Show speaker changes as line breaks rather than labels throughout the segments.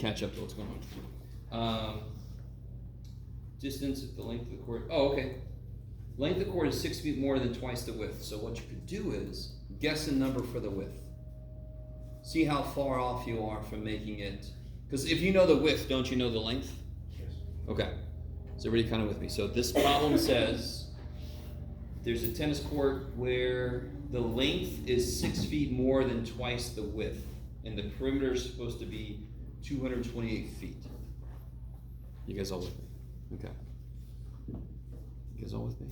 catch up to what's going on. Distance at the length of the chord. Oh, okay. Length of the chord is 6 feet more than twice the width. So what you could do is guess a number for the width. See how far off you are from making it. Because if you know the width, don't you know the length?
Yes.
Okay. So everybody kind of with me. So this problem says there's a tennis court where the length is 6 feet more than twice the width. And the perimeter is supposed to be 228 feet. You guys all with me? Okay. You guys all with me?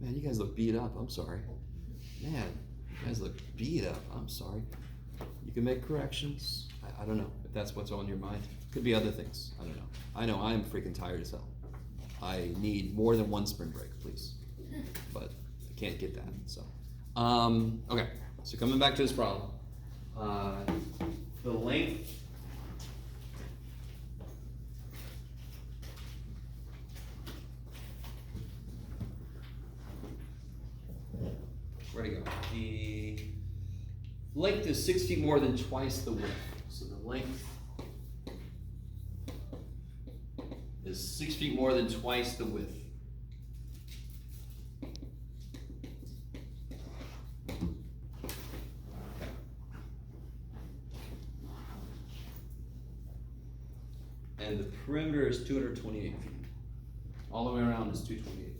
Man, you guys look beat up. I'm sorry. Man, you guys look beat up. I'm sorry. You can make corrections. I don't know if that's what's on your mind. Could be other things. I don't know. I know I'm freaking tired as hell. I need more than one spring break, please. But I can't get that. So, okay. So coming back to this problem, the length. Where'd it go? The length is 6 feet more than twice the width. So the length is 6 feet more than twice the width. And the perimeter is 228 feet. All the way around is 228.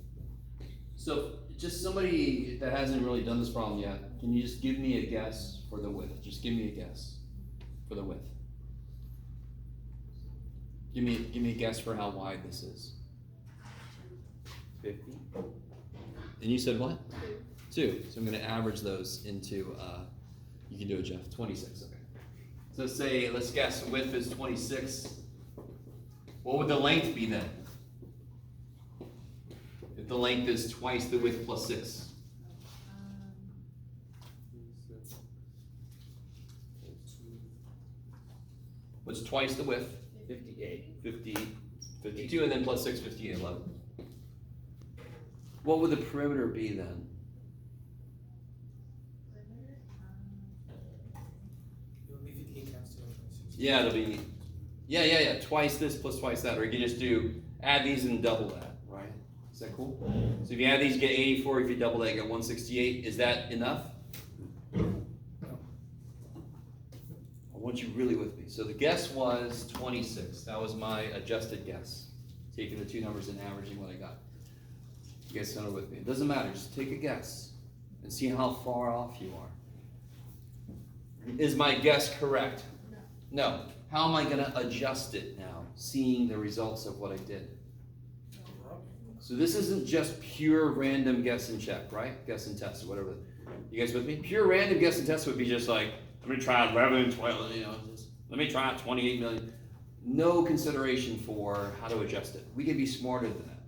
So just somebody that hasn't really done this problem yet, can you just give me a guess for the width? Just give me a guess for the width. Give me a guess for how wide this is. 50. And you said what? 2. So I'm going to average those into, you can do it, Jeff, 26. Okay. So say, let's guess width is 26. What would the length be then? If the length is twice the width plus 6. What's twice the width?
58.
52, and then plus 6, 58, 11. What would the perimeter be then?
It would be 58 times 226.
Yeah, it'll be, yeah. Twice this plus twice that. Or you can just add these and double that, right? Is that cool? So if you add these, you get 84. If you double that, you get 168. Is that enough? I want you really with me. So the guess was 26. That was my adjusted guess. Taking the two numbers and averaging what I got. You guys kind of with me. It doesn't matter. Just take a guess and see how far off you are. Is my guess correct? No. How am I going to adjust it now, seeing the results of what I did? So this isn't just pure random guess and check, right? Guess and test or whatever. You guys with me? Pure random guess and test would be just like, let me try out 11, 12, let me try out 28 million. No consideration for how to adjust it. We could be smarter than that.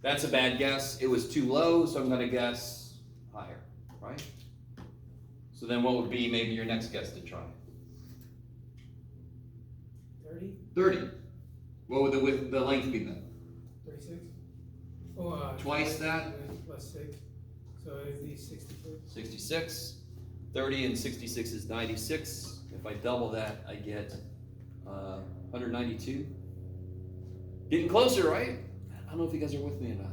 That's a bad guess. It was too low, so I'm going to guess higher, right? So then what would be maybe your next guess to try?
30?
30. What would the length be then?
36? Oh,
Twice that?
Plus 6. So it would be 66.
66. 30 and 66 is 96. If I double that, I get 192. Getting closer, right? I don't know if you guys are with me or not.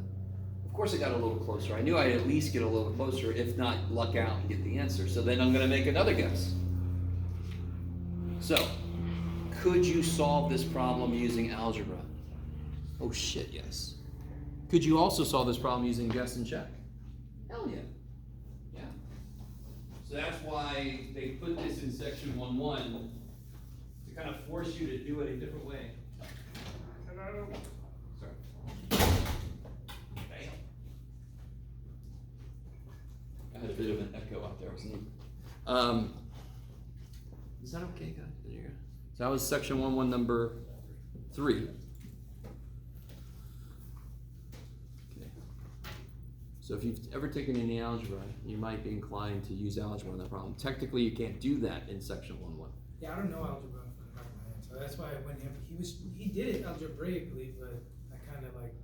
Of course I got a little closer. I knew I'd at least get a little closer, if not luck out and get the answer. So then I'm going to make another guess. So, could you solve this problem using algebra? Oh shit, yes. Could you also solve this problem using guess and check? Hell yeah. Yeah. So that's why they put this in section 1.1 to kind of force you to do it a different way. Hello. Sorry. Bam. I had a bit of an echo out there, wasn't it? Is that okay, guys? There you go. So that was section 1.1 number 3. So if you've ever taken any algebra, you might be inclined to use algebra on that problem. Technically, you can't do that in section 1.1.
Yeah, I don't know algebra from the back of my head, so that's why when he did it algebraically, but I kind of like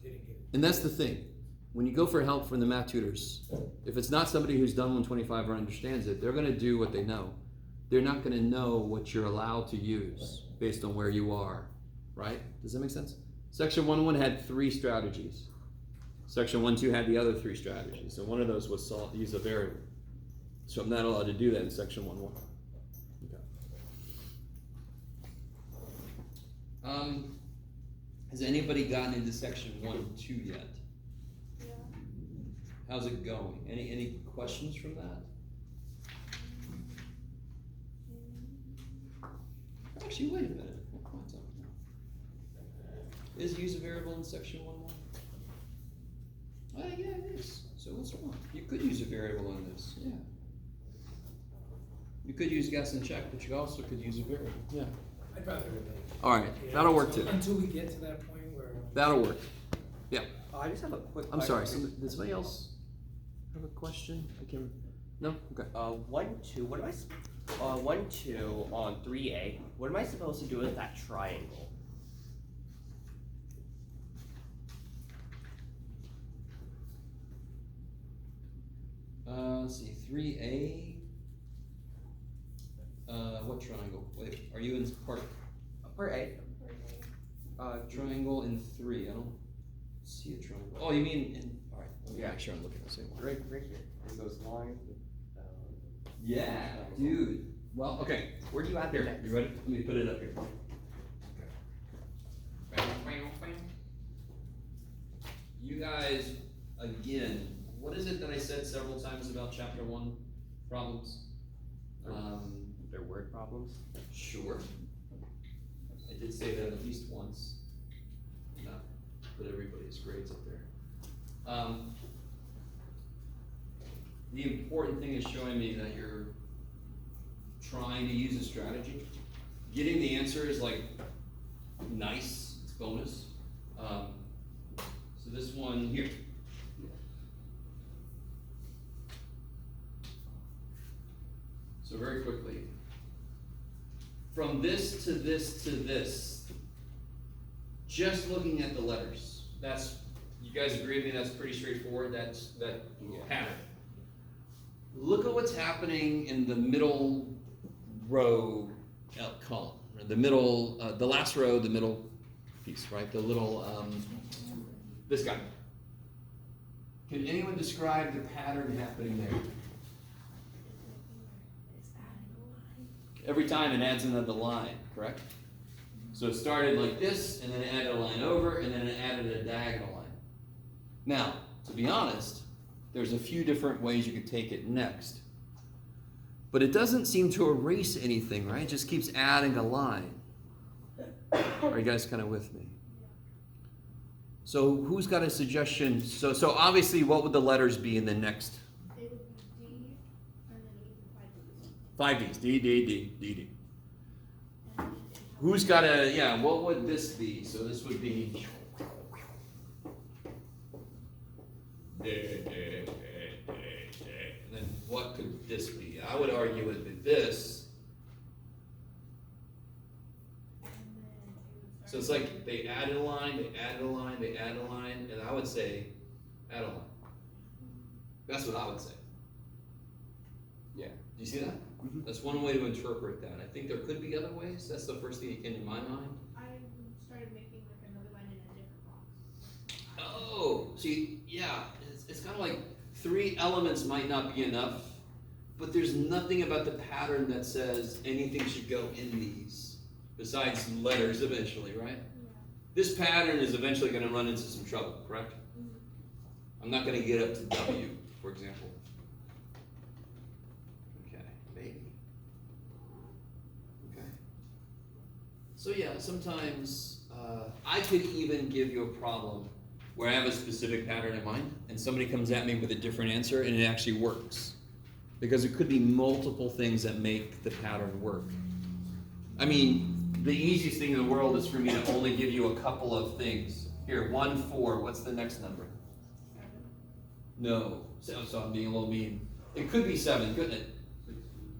didn't get it.
And that's the thing. When you go for help from the math tutors, if it's not somebody who's done 125 or understands it, they're going to do what they know. they're not gonna know what you're allowed to use based on where you are, right? Does that make sense? Section 1.1 had 3 strategies. Section 1.2 had the other 3 strategies. So one of those was use a variable. So I'm not allowed to do that in section 1.1. Okay. Has anybody gotten into section 1.2 yet?
Yeah.
How's it going? Any questions from that? Actually, wait a minute. What point's up now? Is use a variable in section 1.1? Yeah, it is. So what's wrong? You could use a variable in this. Yeah. You could use guess and check, but you also could use a variable. Yeah.
I'd rather.
All right, that'll work too.
Until we get to that point where.
That'll work. Yeah.
I just have a quick.
I'm sorry. Does somebody else have a question? I can. No. Okay.
1.2. What am I? 1.2 on 3A. What am I supposed to do with that triangle?
Let's see. 3A. What triangle? Wait, are you in part?
Part A.
Triangle in 3. I don't see a triangle. Oh, you mean in? All right. Let me
Yeah.
make sure I'm looking at the same one.
Right here. It goes line.
Yeah, dude. Well, okay. Where do you at there? You ready? Let me put it up here. You guys, again, what is it that I said several times about chapter 1 problems?
Their word problems.
Sure. I did say that at least once. Not put everybody's grades up there. The important thing is showing me that you're trying to use a strategy. Getting the answer is like nice, it's bonus. So this one here. So very quickly, from this to this to this, just looking at the letters, that's, you guys agree with me, that's pretty straightforward, that's that pattern. Look at what's happening in the middle row column, or the middle, the last row, the middle piece, right? The little, this guy. Can anyone describe the pattern happening there? Every time it adds another line, correct? So it started like this, and then it added a line over, and then it added a diagonal line. Now, to be honest, there's a few different ways you could take it next. But it doesn't seem to erase anything, right? It just keeps adding a line. Are you guys kind of with me? So who's got a suggestion? So obviously, what would the letters be in the next?
It would be D, and then it would be
5 Ds. D, D, D, D, D.
And
Who's got a, yeah, what would this be? So this would be. And then what could this be? I would argue it would be this. So it's like they added a line, they added a line, they added a line, and I would say add a line. That's what I would say. Yeah. Do you see that?
Mm-hmm.
That's one way to interpret that. I think there could be other ways. That's the first thing that came to my mind.
I started making like another line in a different box.
Oh, see, yeah, it's kind of like 3 elements might not be enough, but there's nothing about the pattern that says anything should go in these, besides letters eventually, right?
Yeah.
This pattern is eventually going to run into some trouble, correct? I'm not going to get up to W, for example. Okay, maybe. Okay. So yeah, sometimes I could even give you a problem where I have a specific pattern in mind, and somebody comes at me with a different answer, and it actually works. Because it could be multiple things that make the pattern work. I mean, the easiest thing in the world is for me to only give you a couple of things. Here, 1, 4, what's the next number? No, so I'm being a little mean. It could be 7, couldn't it?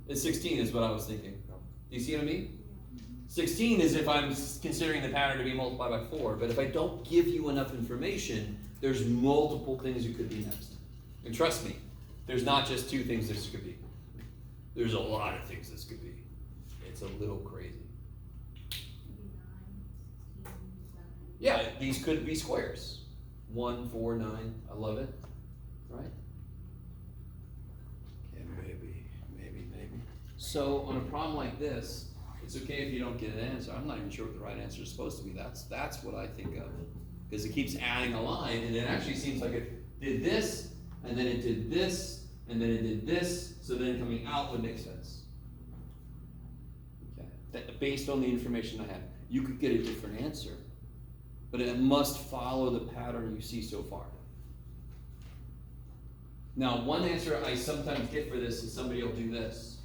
It's 16 is what I was thinking. Do you see what I mean? 16 is if I'm considering the pattern to be multiplied by 4, but if I don't give you enough information, there's multiple things it could be next. And trust me, there's not just 2 things this could be. There's a lot of things this could be. it's a little crazy.
Maybe 9, 16, 7.
Yeah, these could be squares. 1, 4, 9. I love it. Right? Okay, maybe. So on a problem like this, it's okay if you don't get an answer. I'm not even sure what the right answer is supposed to be. That's what I think of. Because it keeps adding a line, and it actually seems like it did this, and then it did this, and then it did this, so then coming out would make sense. Okay. Based on the information I have, you could get a different answer, but it must follow the pattern you see so far. Now, one answer I sometimes get for this is somebody will do this.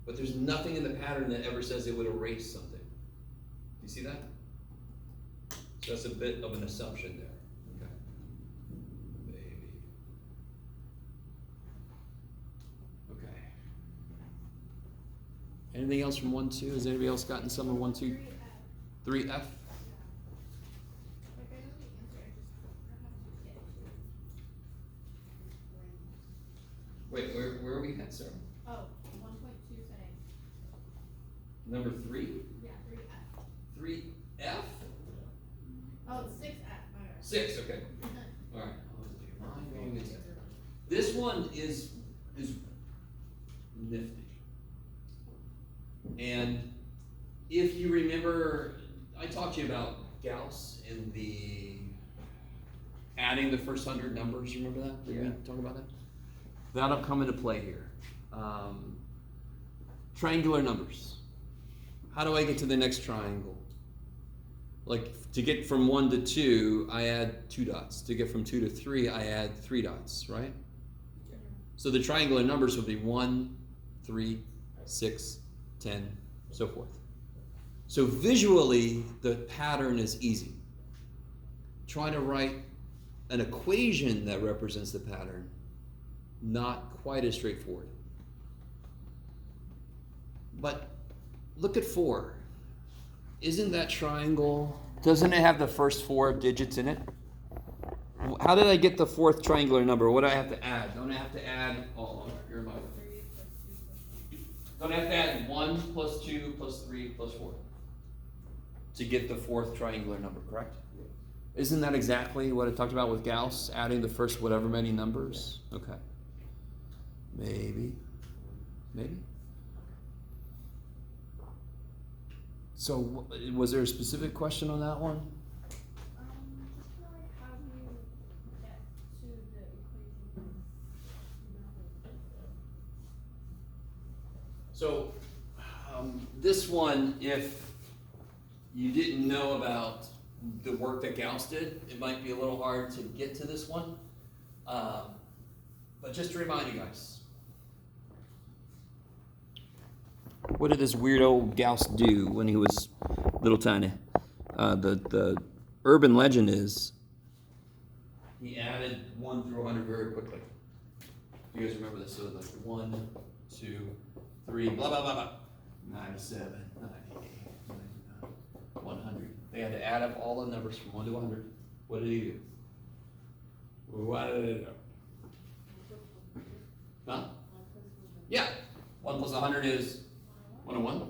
But there's nothing in the pattern that ever says it would erase something. Do you see that? So that's a bit of an assumption there. Okay. Maybe. Okay. Anything else from 1, 2? Has anybody else gotten some of 1, 2, 3F?
Like, I know the answer, I just don't know how to get to.
Wait, where are we at, sir?
Oh, 1.2 setting.
Number 3?
Yeah, 3F.
3F?
Oh, 6F. My bad.
6, okay. All right. This one is nifty. And if you remember, I talked to you about Gauss and the adding the first 100 numbers. Remember that? Did we talk about that? That'll come into play here. Triangular numbers. How do I get to the next triangle? Like to get from 1 to 2, I add 2 dots. To get from 2 to 3, I add 3 dots, right?
Yeah.
So the triangular numbers would be 1, 3, 6, 10, so forth. So visually, the pattern is easy. Trying to write an equation that represents the pattern, not quite as straightforward. But look at 4. Isn't that triangle, doesn't it have the first 4 digits in it? How did I get the 4th triangular number? What do I have to add? Don't I have to add, you're my,
3 plus 2 plus 1.
don't I have to add 1 plus 2 plus 3 plus 4 to get the 4th triangular number, correct? Isn't that exactly what I talked about with Gauss, adding the first whatever many numbers? Okay. Maybe. So, was there a specific question on that one?
Just feel like how do you get to the equation?
So, this one, if you didn't know about the work that Gauss did, it might be a little hard to get to this one. But just to remind you guys, what did this weirdo Gauss do when he was little tiny? The urban legend is he added 1 through 100 very quickly. You guys remember this? So like 1, 2, 3, blah blah blah blah, 97, 98, 99, 100. They had to add up all the numbers from 1 to 100. What did he do? What did he do? Huh? Yeah. 1 plus 100 is 101.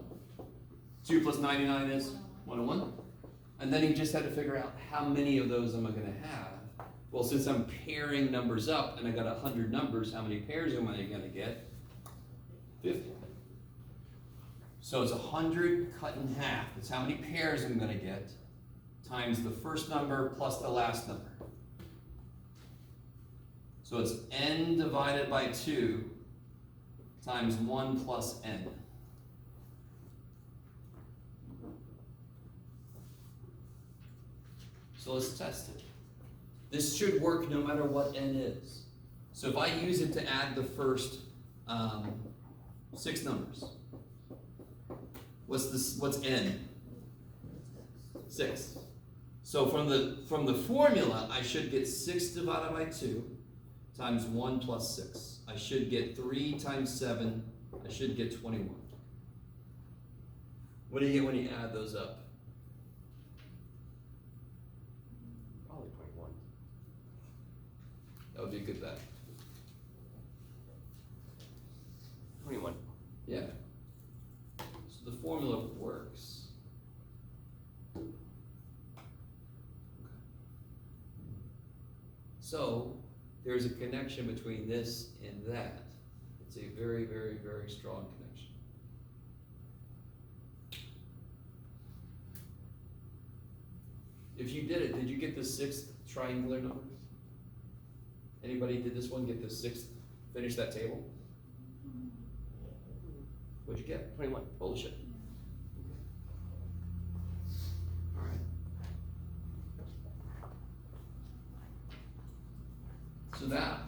2 plus 99 is 101. And then he just had to figure out how many of those am I going to have. Well, since I'm pairing numbers up and I got 100 numbers, how many pairs am I going to get? 50. So it's 100 cut in half. That's how many pairs I'm going to get, times the first number plus the last number. So it's n divided by 2 times 1 plus n. So let's test it. This should work no matter what n is. So if I use it to add the first 6 numbers, what's n? 6. So from the formula, I should get 6 divided by 2 times 1 plus 6. I should get 3 times 7. I should get 21. What do you get when you add those up?
Probably 21.
That would be a good bet.
21.
formula works. So, there's a connection between this and that. It's a very, very, very strong connection. If you did it, did you get the sixth triangular number? Anybody did this one, get the sixth, finish that table? What'd you get?
21.
Holy shit. Alright. So that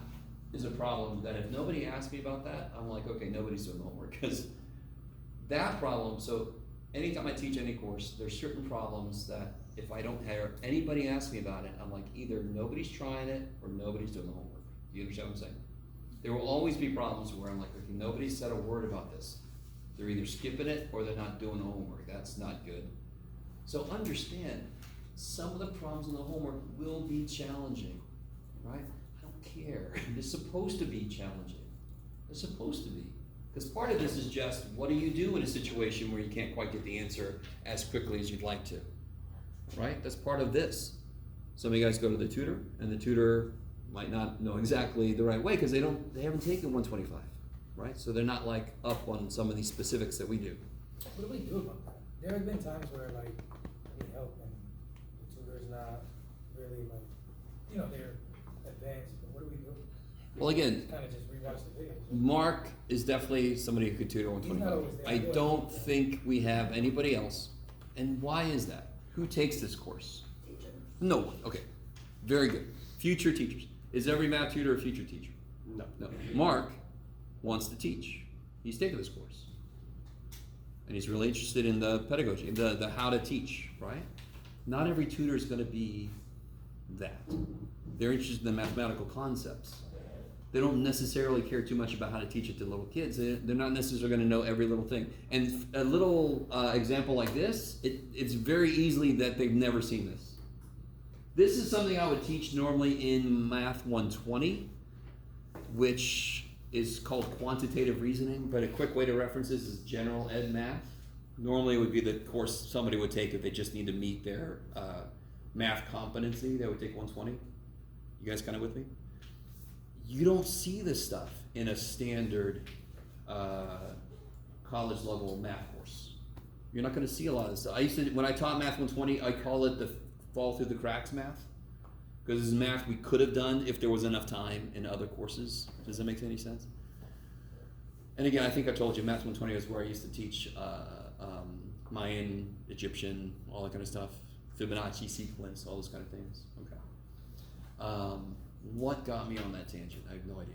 is a problem that if nobody asked me about that, I'm like, okay, nobody's doing the homework, because that problem, so anytime I teach any course, there's certain problems that if I don't hear anybody ask me about it, I'm like, either nobody's trying it or nobody's doing the homework. Do you understand what I'm saying? There will always be problems where I'm like, okay, nobody said a word about this. They're either skipping it or they're not doing the homework. That's not good. So understand, some of the problems in the homework will be challenging, right? I don't care. It's supposed to be challenging. It's supposed to be. Because part of this is just, what do you do in a situation where you can't quite get the answer as quickly as you'd like to? Right? That's part of this. Some of you guys go to the tutor, and the tutor might not know exactly the right way because they haven't taken 125, right? So they're not like up on some of these specifics that we do.
What do we do about that? There have been times where like I need help and the tutor's not really like, you know, they're advanced, but what do we do?
Well, again,
Kind of just rewatch the videos.
Mark is definitely somebody who could tutor
He's not
125.
always there.
I don't think we have anybody else. And why is that? Who takes this course? No one. Okay. Very good. Future teachers. Is every math tutor a future teacher?
No.
No. Mark wants to teach. He's taken this course. And he's really interested in the pedagogy, the how to teach, right? Not every tutor is going to be that. They're interested in the mathematical concepts. They don't necessarily care too much about how to teach it to little kids. They're not necessarily going to know every little thing. And a little example like this, it's very easily that they've never seen this. This is something I would teach normally in Math 120, which is called quantitative reasoning, but a quick way to reference this is general ed math. Normally it would be the course somebody would take if they just need to meet their math competency. They would take 120. You guys kind of with me? You don't see this stuff in a standard college level math course. You're not going to see a lot of this stuff. When I taught Math 120, I call it the fall through the cracks math, because this is math we could have done if there was enough time in other courses. Does that make any sense? And again, I think I told you, Math 120 is where I used to teach Mayan, Egyptian, all that kind of stuff, Fibonacci sequence, all those kind of things. Okay. What got me on that tangent? I have no idea.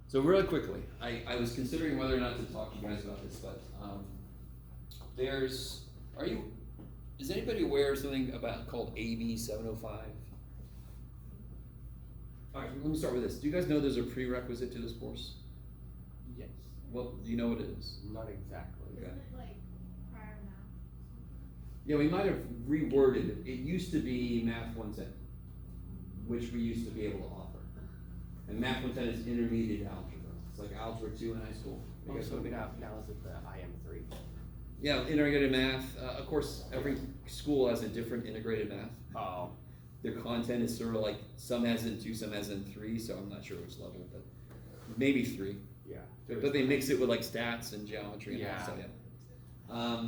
So really quickly, I was considering whether or not to talk to you guys about this, but is anybody aware of something called AB 705? All right, let me start with this. Do you guys know there's a prerequisite to this course?
Yes.
Well, do you know what it is?
Not exactly.
Okay.
Isn't it like prior math?
Yeah, we might have reworded it. It used to be Math 110, which we used to be able to offer. And Math 110 is intermediate algebra. It's like Algebra 2 in high school. You guys
So
know?
now is it the IM3?
Yeah, integrated math. Of course, every school has a different integrated math.
Oh.
Their content is sort of like, some has in 2, some has in 3, so I'm not sure which level, but maybe 3.
Yeah.
But they mix it with like stats and geometry and all
Yeah.
that stuff, yeah.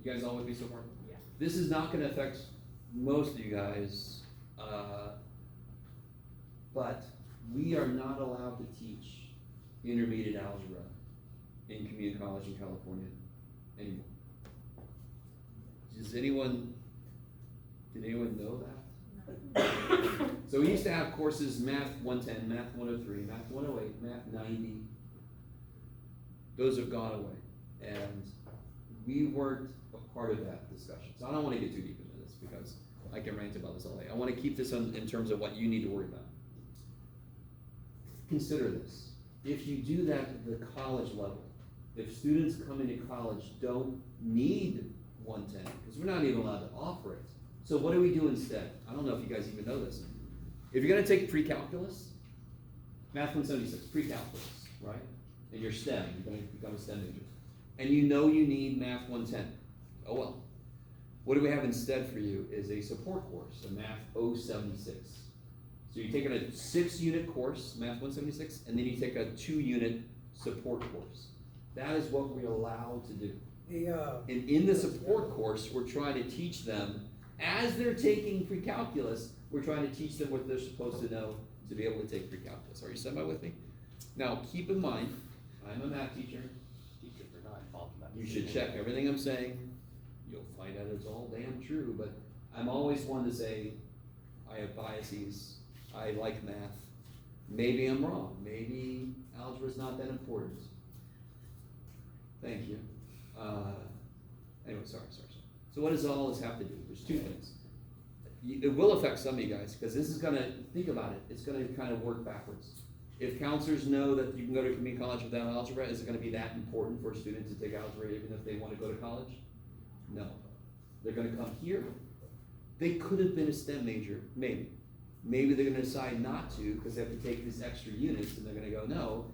You guys all with me so far?
Yeah.
This is not gonna affect most of you guys, but we are not allowed to teach intermediate algebra in community college in California anymore. Did anyone know that? So we used to have courses, Math 110, Math 103, Math 108, Math 90. Those have gone away. And we weren't a part of that discussion. So I don't want to get too deep into this because I can rant about this all day. I want to keep this in terms of what you need to worry about. Consider this. If you do that at the college level, if students coming to college don't need 110, because we're not even allowed to offer it. So what do we do instead? I don't know if you guys even know this. If you're going to take pre-calculus, Math 176, pre-calculus, right? And you're STEM, you're going to become a STEM major. and you know you need Math 110. Oh well. What do we have instead for you is a support course, a Math 076. So you're taking a 6-unit course, Math 176, and then you take a 2-unit support course. That is what we're allowed to do. And in the support course, we're trying to teach them, as they're taking pre-calculus, we're trying to teach them what they're supposed to know to be able to take pre-calculus. Are you semi with me? Now, keep in mind, I'm a math teacher.
Teachers are not involved in that.
You should check everything I'm saying. You'll find out it's all damn true, but I'm always one to say, I have biases. I like math. Maybe I'm wrong. Maybe algebra's not that important. Thank you. Anyway, sorry. So what does all this have to do? There's 2 things. It will affect some of you guys, because this is gonna, think about it, it's gonna kind of work backwards. If counselors know that you can go to community college without algebra, is it gonna be that important for a student to take algebra even if they want to go to college? No. They're gonna come here. They could have been a STEM major, maybe. Maybe they're gonna decide not to because they have to take these extra units and they're gonna go no.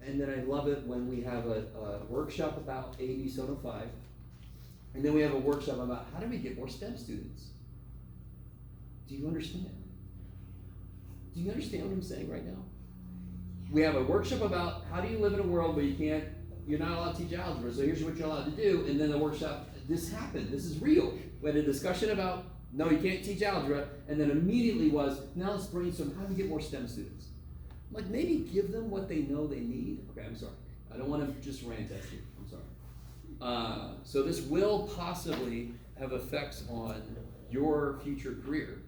And then I love it when we have a workshop about AB 705, and then we have a workshop about how do we get more STEM students. Do you understand? Do you understand what I'm saying right now? We have a workshop about how do you live in a world where you're not allowed to teach algebra, so here's what you're allowed to do, and then the workshop, this happened, this is real. We had a discussion about, no, you can't teach algebra, and then immediately was, now let's brainstorm, how do we get more STEM students? Like, maybe give them what they know they need. Okay, I'm sorry. I don't want to just rant at you, I'm sorry. So this will possibly have effects on your future career.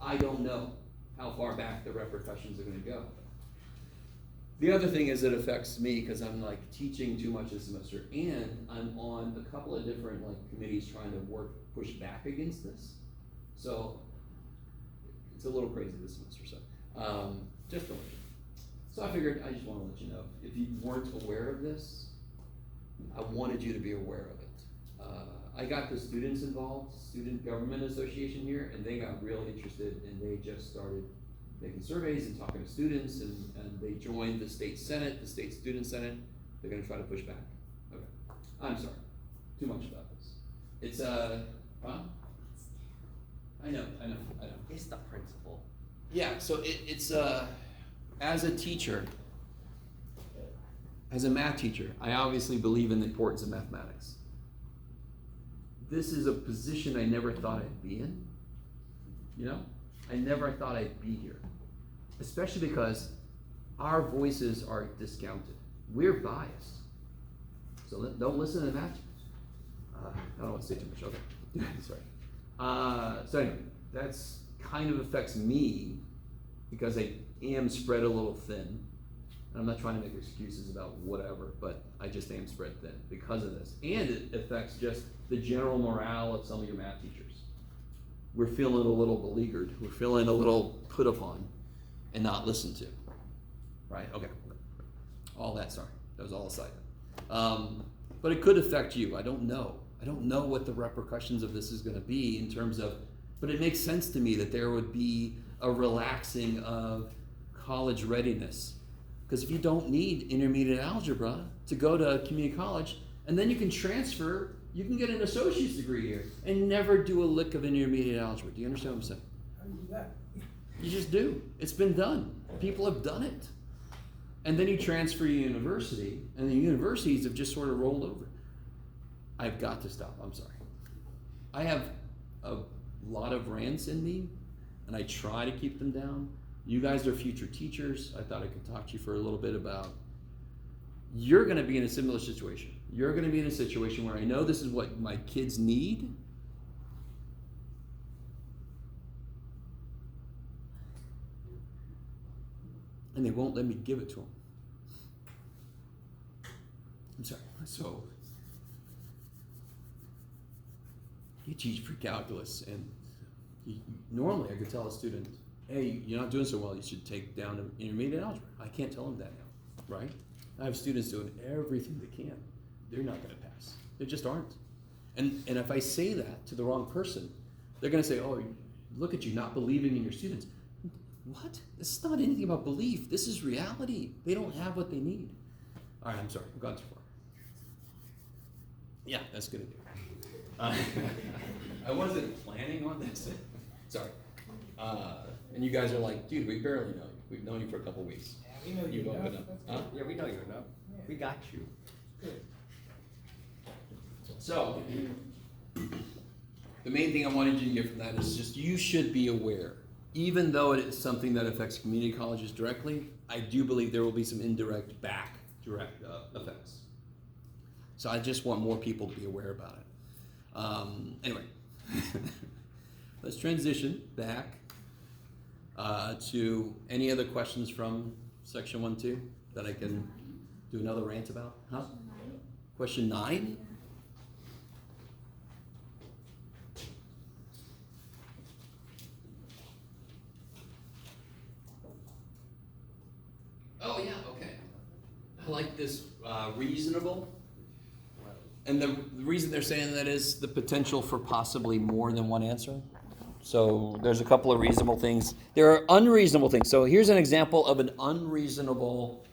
I don't know how far back the repercussions are going to go. The other thing is it affects me because I'm like teaching too much this semester, and I'm on a couple of different like committees trying to push back against this. So it's a little crazy this semester. So just to let you know. So I figured I just want to let you know if you weren't aware of this, I wanted you to be aware of it. I got the students involved, Student Government Association here, and they got real interested, and they just started making surveys and talking to students, and they joined the state senate, the state student senate. They're gonna try to push back. Okay, I'm sorry, too much about this. It's huh? I know.
It's the principle.
Yeah, so it's as a teacher, as a math teacher, I obviously believe in the importance of mathematics. This is a position I never thought I'd be in. You know, I never thought I'd be here. Especially because our voices are discounted. We're biased. So don't listen to math teachers. I don't want to say too much, okay. Sorry. So anyway, that's kind of affects me because I am spread a little thin. I'm not trying to make excuses about whatever, but I just am spread thin because of this. And it affects just the general morale of some of your math teachers. We're feeling a little beleaguered. We're feeling a little put upon and not listened to. Right? Okay. All that, sorry. That was all aside. But it could affect you. I don't know. I don't know what the repercussions of this is going to be in terms of, but it makes sense to me that there would be a relaxing of college readiness. Because if you don't need intermediate algebra to go to community college, and then you can transfer, you can get an associate's degree here and never do a lick of intermediate algebra. Do you understand what I'm saying?
How do you do that?
You just do. It's been done. People have done it. And then you transfer to university, and the universities have just sort of rolled over. I've got to stop. I'm sorry. I have a lot of rants in me, and I try to keep them down. You guys are future teachers. I thought I could talk to you for a little bit about, you're going to be in a similar situation. You're going to be in a situation where I know this is what my kids need. And they won't let me give it to them. I'm sorry. So you teach pre-calculus, and normally I could tell a student, hey, you're not doing so well, you should take down intermediate algebra. I can't tell them that now, right? I have students doing everything they can. They're not going to pass. They just aren't. And if I say that to the wrong person, they're going to say, oh, look at you not believing in your students. What? This is not anything about belief. This is reality. They don't have what they need. All right, I'm sorry. I've gone too far. Yeah, that's good. I wasn't planning on this. Sorry. And you guys are like, dude, we barely know you. We've known you for a couple weeks.
Yeah, we know
You've
you
opened
enough.
up.
That's
Huh?
good.
Yeah, we know you're enough.
Yeah.
We got you.
Good.
So, the main thing I wanted you to get from that is just you should be aware. Even though it is something that affects community colleges directly, I do believe there will be some indirect direct effects. So I just want more people to be aware about it. Anyway, let's transition back to any other questions from section 1-2 that I can do another rant about? Huh? Question 9? Oh yeah, okay. I like this reasonable. And the reason they're saying that is the potential for possibly more than one answer. So there's a couple of reasonable things. There are unreasonable things. So here's an example of an unreasonable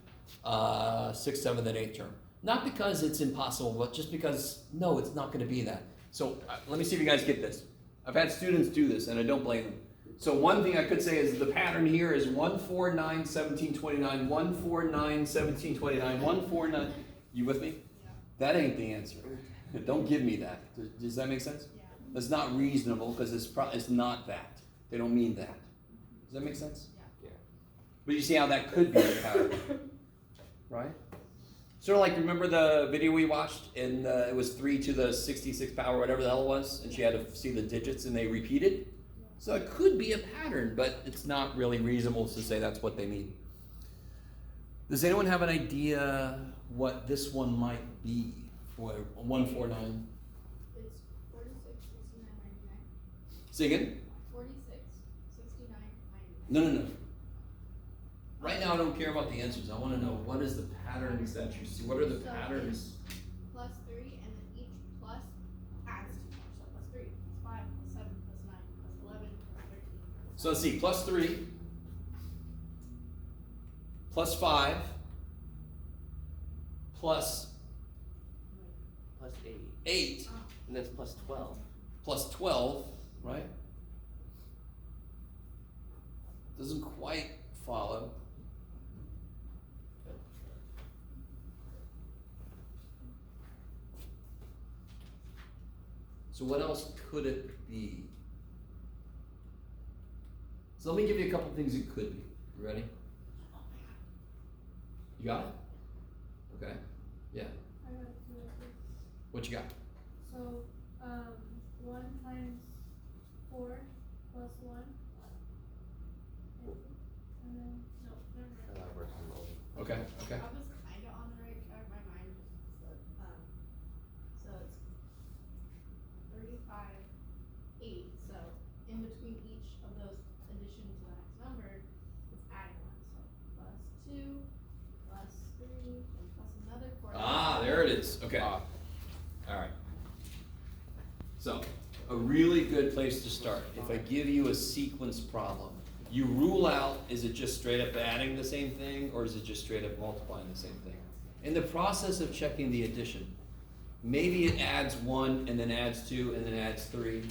6th, 7th, and 8th term. Not because it's impossible, but just because, no, it's not going to be that. So let me see if you guys get this. I've had students do this, and I don't blame them. So one thing I could say is the pattern here is 1, 4, 9, 17, 29, 1, 4, 9, 17, 29, 1, 4, 9. You with me? That ain't the answer. Don't give me that. Does that make sense?
Yeah.
That's not reasonable because it's not that. They don't mean that. Does that make sense?
Yeah.
But you see how that could be a pattern, right? Sort of like, remember the video we watched and it was 3 to the 66 power, whatever the hell it was, and she had to see the digits and they repeated? So it could be a pattern, but it's not really reasonable to say that's what they mean. Does anyone have an idea what this one might be for 149?
It's 46, 69, 99.
Say again?
46, 69,
No.
99.
Right now I don't care about the answers. I want to know what is the patterns that you see. What are the
So
patterns?
it's plus 3, and then each plus adds 2 more. So plus 3, plus 5, plus 7, plus 9, plus 11, plus 13.
So let's see, plus 3, plus 5, plus
Plus 8.
8,
And then it's plus 12.
plus 12, right? Doesn't quite follow. So what else could it be? So let me give you a couple things it could be. You ready? You got it? Okay. Yeah.
I got 2 of this.
What you got?
So, 1 times 4 plus 1. And then, no, never mind.
That works in both.
Okay.
I was kinda on the right track, my mind just slipped. So it's 35, 8, so in between each of those addition to the next number, it's adding 1, so plus 2, plus 3, and plus another 4.
Ah, there it is. Okay.
Ah.
All right. So, a really good place to start. If I give you a sequence problem, you rule out, is it just straight up adding the same thing, or is it just straight up multiplying the same thing? In the process of checking the addition, maybe it adds 1, and then adds 2, and then adds 3.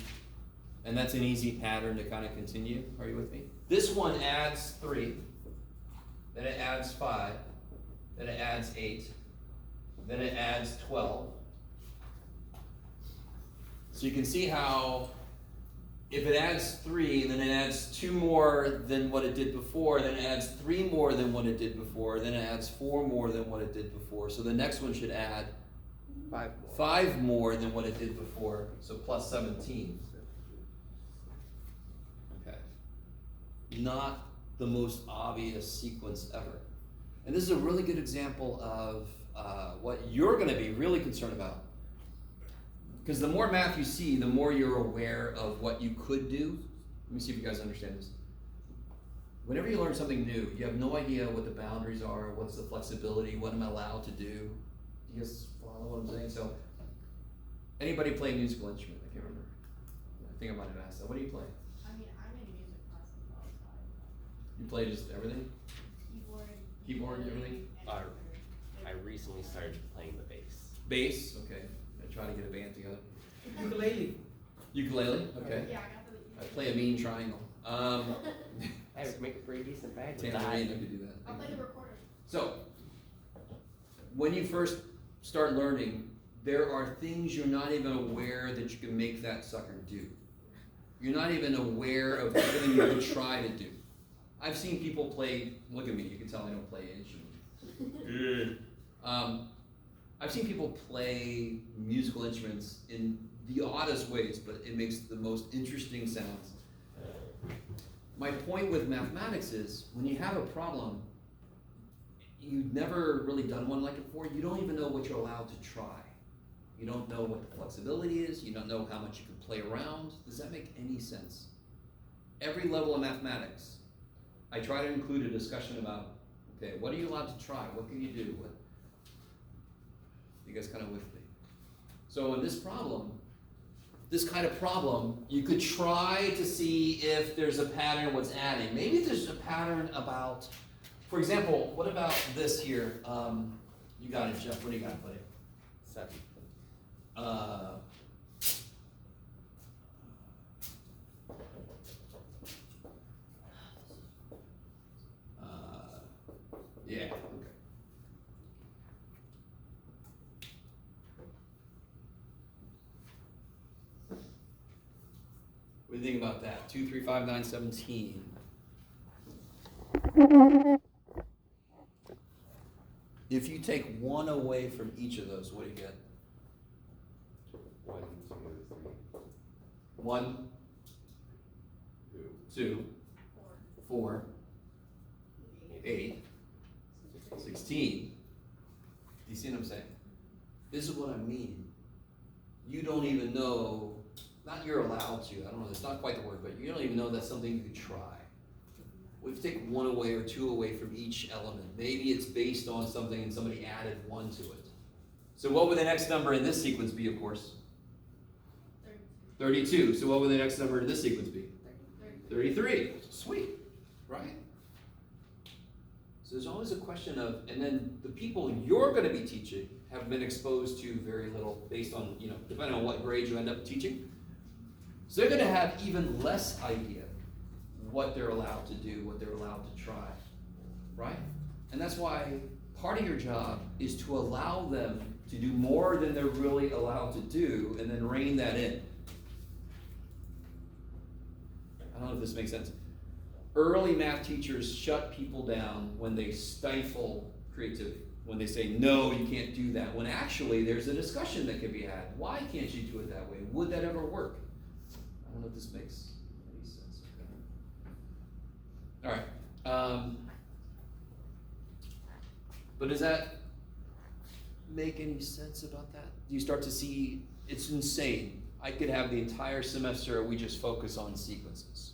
And that's an easy pattern to kind of continue. Are you with me? This one adds 3, then it adds 5, then it adds 8, then it adds 12. So you can see how if it adds 3, then it adds 2 more than what it did before, then it adds 3 more than what it did before, then it adds 4 more than what it did before. So the next one should add
5 more.
5 more than what it did before, so plus 17. Okay. Not the most obvious sequence ever. And this is a really good example of what you're going to be really concerned about. Because the more math you see, the more you're aware of what you could do. Let me see if you guys understand this. Whenever you learn something new, you have no idea what the boundaries are, what's the flexibility, what am I allowed to do. You guys follow what I'm saying? So, anybody play a musical instrument? I can't remember. I think I might have asked that. What do you play?
I mean, I'm in music class as well, so
You play just everything?
keyboard,
Keyboard, everything?
and
I
keyboard.
recently started playing the bass.
Bass? Okay. Got try to get a band together.
Ukulele.
Ukulele, okay.
Yeah, I got the.
I play a mean triangle.
Hey, we can make a pretty decent bag with
Tambourine, I
that.
could do that.
I'll play the recorder.
So, when you first start learning, there are things you're not even aware that you can make that sucker do. You're not even aware of everything you could try to do. I've seen people play, look at me, you can tell I don't play instruments. I've seen people play musical instruments in the oddest ways, but it makes the most interesting sounds. My point with mathematics is, when you have a problem, you've never really done one like it before, you don't even know what you're allowed to try. You don't know what the flexibility is, you don't know how much you can play around. Does that make any sense? Every level of mathematics, I try to include a discussion about, okay, what are you allowed to try? What can you do? What? You guys kind of with me? So in this problem, this kind of problem, you could try to see if there's a pattern what's adding. Maybe there's a pattern about, for example, what about this here? You got it, Jeff. What do you got, buddy?
7.
Yeah, okay. What do you think about that? 2, 3, 5, 9, 17. If you take one away from each of those, what do you get?
1, 2, 3,
1,
2,
2, 4, 8, 16. Do you see what I'm saying? This is what I mean. You don't even know, not you're allowed to, I don't know, it's not quite the word, but you don't even know that's something you could try. Well, if you take one away or two away from each element, maybe it's based on something and somebody added 1 to it. So what would the next number in this sequence be, of course? 32. So what would the next number in this sequence be? 33. Sweet, right? So there's always a question of, and then the people you're going to be teaching have been exposed to very little based on, depending on what grade you end up teaching. So they're going to have even less idea what they're allowed to do, what they're allowed to try, right? And that's why part of your job is to allow them to do more than they're really allowed to do and then rein that in. I don't know if this makes sense. Early math teachers shut people down when they stifle creativity, when they say, no, you can't do that, when actually there's a discussion that can be had. Why can't you do it that way? Would that ever work? I don't know if this makes any sense. All right. But does that make any sense about that? Do you start to see, it's insane. I could have the entire semester we just focus on sequences.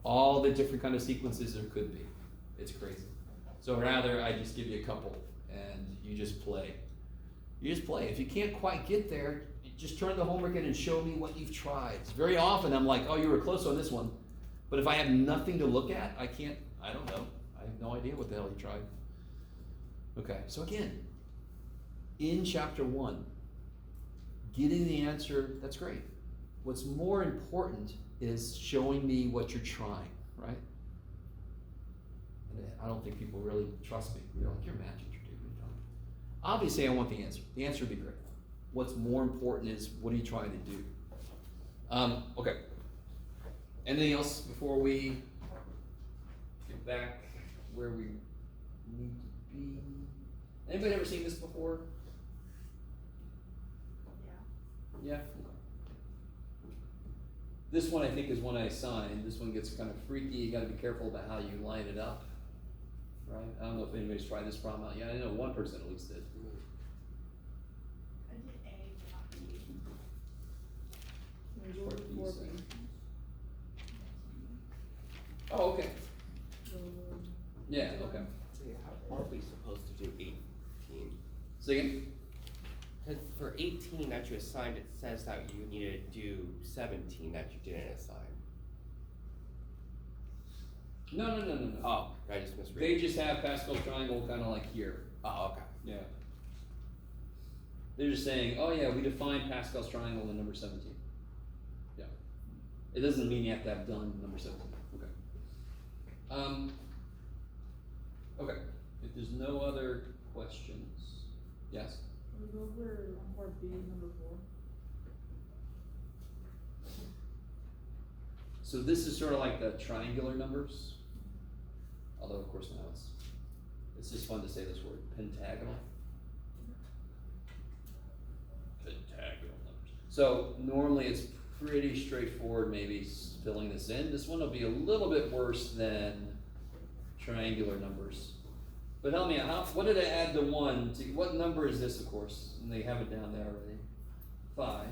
All the different kind of sequences there could be. It's crazy. So rather, I just give you a couple and you just play. You just play. If you can't quite get there, just turn the homework in and show me what you've tried. Very often I'm like, oh, you were close on this one. But if I have nothing to look at, I don't know. I have no idea what the hell you tried. Okay, so again, in chapter 1, getting the answer, that's great. What's more important is showing me what you're trying, right? And I don't think people really trust me. They're like, you're a math teacher, dude. Obviously, I want the answer. The answer would be great. What's more important is, what are you trying to do? Okay. Anything else before we get back where we need to be? Anybody ever seen this before? Yeah? This one I think is one I assigned. This one gets kind of freaky. You gotta be careful about how you line it up. Right? I don't know if anybody's tried this problem out yet. I know one person at least did.
I did A, but not B.
Or B, so. Oh, okay. Yeah, okay.
How are we supposed to do 18?
Say again?
Because for 18 that you assigned, it says that you needed to do 17 that you didn't assign.
No.
Oh, I just misread.
They just have Pascal's triangle kind of like here.
Oh, okay.
Yeah. They're just saying, oh yeah, we define Pascal's triangle in number 17. Yeah. It doesn't mean you have to have done number 17. Okay. Okay. If there's no other questions, yes?
Can we go over part B, number 4?
So this is sort of like the triangular numbers, although of course now it's just fun to say this word, pentagonal. Pentagonal numbers. So normally it's pretty straightforward, maybe filling this in. This one will be a little bit worse than triangular numbers. But help me out, what did I add to 1? What number is this, of course? And they have it down there already. 5.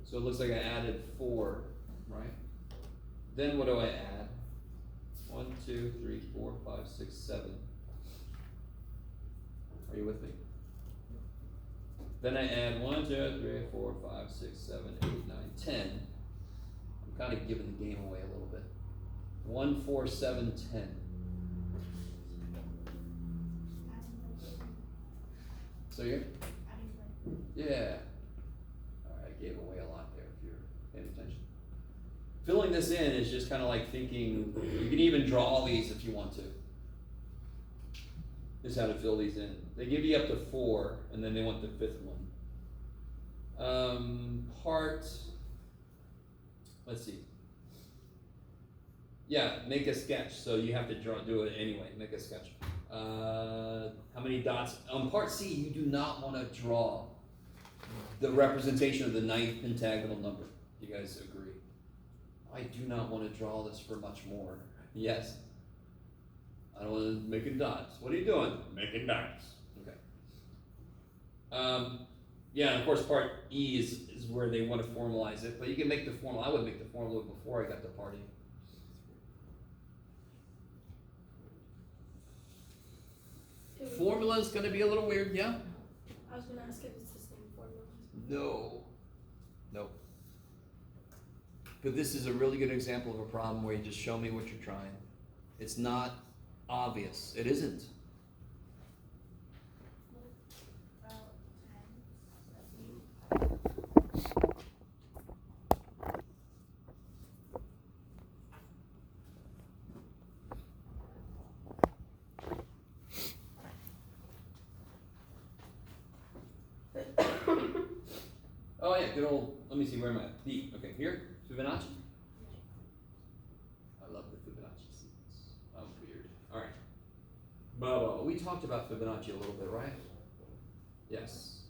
So it looks like I added 4, right? Then what do I add? 1, 2, 3, 4, 5, 6, 7. Are you with me? Then I add 1, 2, 3, 4, 5, 6, 7, 8, 9, 10. I'm kind of giving the game away a little bit. 1, 4, 7, 10. So you're? Yeah. Alright, I gave away a lot there if you're paying attention. Filling this in is just kind of like thinking, you can even draw all these if you want to. This is how to fill these in. They give you up to 4, and then they want the 5th one. Let's see. Yeah, make a sketch. So you have to do it anyway. Make a sketch. How many dots? On part C, you do not want to draw the representation of the 9th pentagonal number. You guys agree? I do not want to draw this for much more. Yes. I don't want to make dots. What are you doing? Making dots. Okay. Yeah, and of course part E is where they want to formalize it, but you can make the formula. I would make the formula before I got to part E. Formula is going to be a little weird, yeah?
I was gonna ask if it's the same formula.
No. Nope. But this is a really good example of a problem where you just show me what you're trying. It's not obvious. It isn't.
About 10.
Oh yeah, good old, let me see, where am I? D, okay, here, Fibonacci. I love the Fibonacci sequence. Oh, weird. Alright. Blah. We talked about Fibonacci a little bit, right? Yes.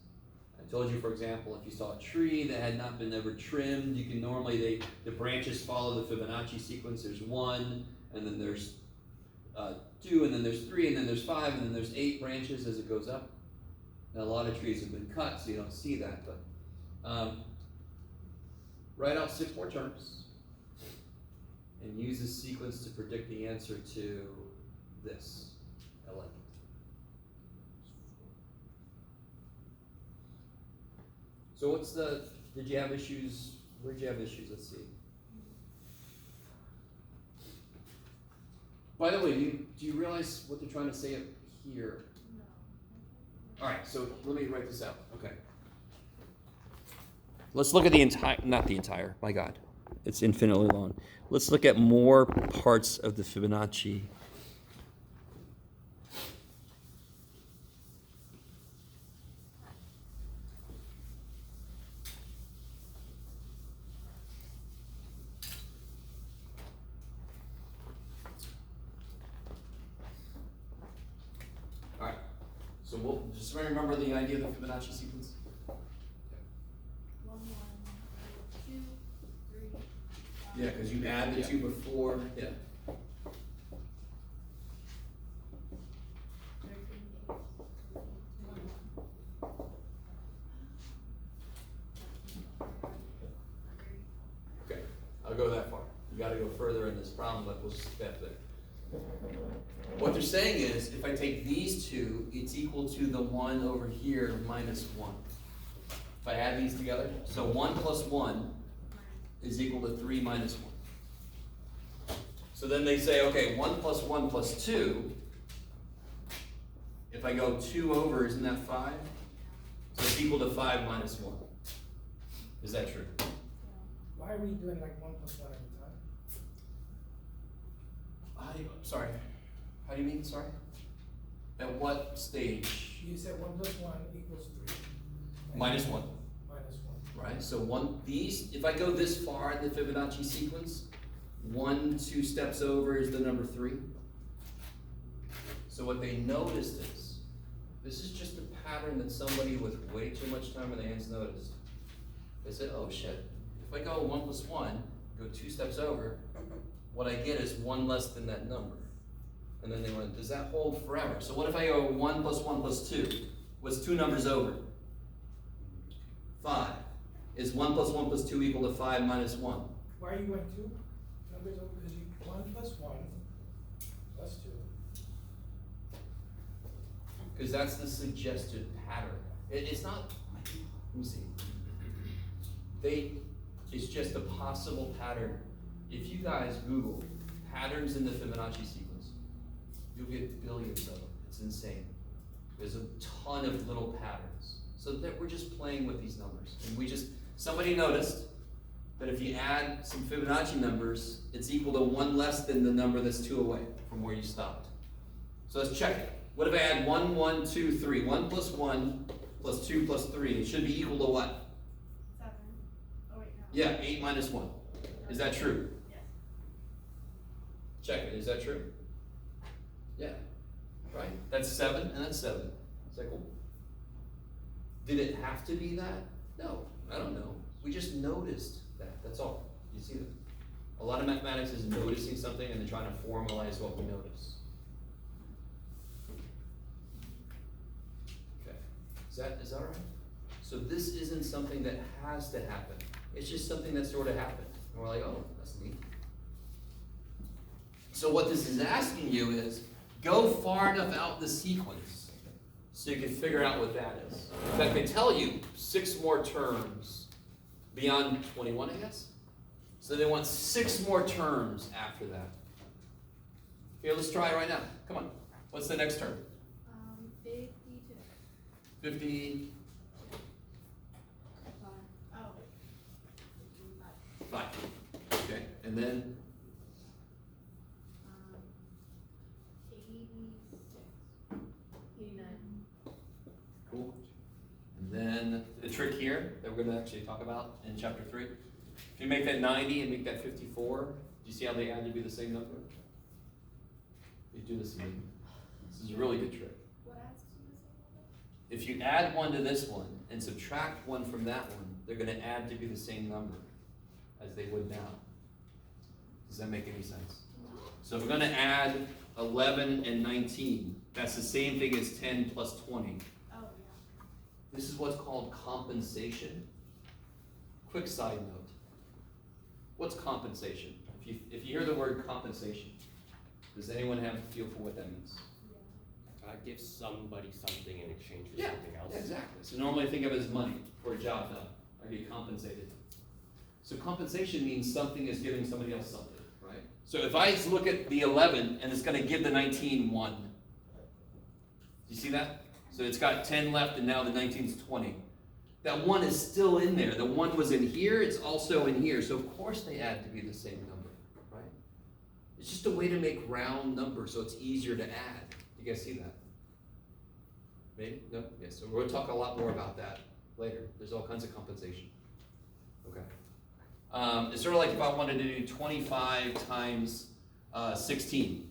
I told you, for example, if you saw a tree that had not been ever trimmed, you can normally, the branches follow the Fibonacci sequence. There's 1, and then there's 2, and then there's 3, and then there's 5, and then there's 8 branches as it goes up. Now, a lot of trees have been cut, so you don't see that, but write out 6 more terms and use this sequence to predict the answer to this. I like it. So did you have issues? Where'd you have issues? Let's see. By the way, do you realize what they're trying to say up here?
No.
Alright, so let me write this out. Okay. Let's look at not the entire, my God, it's infinitely long. Let's look at more parts of the Fibonacci. All right, so we'll just remember the idea of the Fibonacci sequence.
1, 2, 3.
Yeah, because you add the 2 before. Yeah.
13, 8.
Okay, I'll go that far. You got to go further in this problem, but we'll step there. What they're saying is, if I take these 2, it's equal to the 1 over here minus 1. If I add these together, so 1 plus 1 is equal to 3 minus 1. So then they say, okay, 1 plus 1 plus 2, if I go 2 over, isn't that 5? So it's equal to 5 minus 1. Is that true?
Why are we doing like 1 plus 1 every time?
Sorry. How do you mean, sorry? At what stage?
You said 1 plus 1 equals 3.
Minus 1.
Minus 1.
Right, so if I go this far in the Fibonacci sequence, 1, 2 steps over is the number 3. So what they noticed is, this is just a pattern that somebody with way too much time on their hands noticed. They said, oh shit, if I go 1 plus 1, go 2 steps over, what I get is 1 less than that number. And then they went, does that hold forever? So what if I go 1 plus 1 plus 2? What's 2 numbers over? 5. Is 1 plus 1 plus 2 equal to 5 minus 1?
Why are you going 2 numbers over? Because you 1 plus 1 plus 2.
Because that's the suggested pattern. It's not, let me see. It's just a possible pattern. If you guys Google patterns in the Fibonacci sequence, you'll get billions of them. It's insane. There's a ton of little patterns. So that we're just playing with these numbers. And somebody noticed that if you add some Fibonacci numbers, it's equal to 1 less than the number that's 2 away from where you stopped. So let's check it. What if I add 1, 1, 2, 3? 1 plus 1 plus 2 plus 3. It should be equal to what?
7. Oh wait, no.
Yeah, 8 minus 1. Is that true?
Yes.
Check it. Is that true? Yeah. Right? That's 7 and that's 7. Is that cool? Did it have to be that? No. I don't know. We just noticed that. That's all. You see that? A lot of mathematics is noticing something and then trying to formalize what we notice. Okay. Is that all right? So this isn't something that has to happen. It's just something that sort of happened. And we're like, oh, that's neat. So what this is asking you is, go far enough out the sequence so you can figure out what that is. In fact, they tell you 6 more terms beyond 21, I guess. So they want 6 more terms after that. Here, let's try it right now. Come on. What's the next term?
52.
50.
Oh.
5. Okay, and then
86. 89.
cool. And then the trick here that we're going to actually talk about in chapter 3. If you make that 90 and make that 54, do you see how they add to be the same number? You do this again. This is a really good trick.
What adds to the same number?
If you add 1 to this one and subtract 1 from that one, they're going to add to be the same number as they would now. Does that make any sense? So if we're going to add 11 and 19, that's the same thing as 10 plus 20.
Oh, yeah.
This is what's called compensation. Quick side note. What's compensation? If you hear the word compensation, does anyone have a feel for what that means?
Give somebody something in exchange for
Yeah,
something else.
exactly. So normally think of it as money for a job done. I get compensated. So compensation means something is giving somebody else something, right? So if I look at the 11 and it's going to give the 19 1, do you see that? So it's got 10 left and now the 19's 20. That 1 is still in there. The 1 was in here, it's also in here. So of course they add to be the same number, right? It's just a way to make round numbers so it's easier to add. You guys see that? Maybe? No? Yes. So we're going to talk a lot more about that later. There's all kinds of compensation. Okay. It's sort of like if I wanted to do 25 times 16.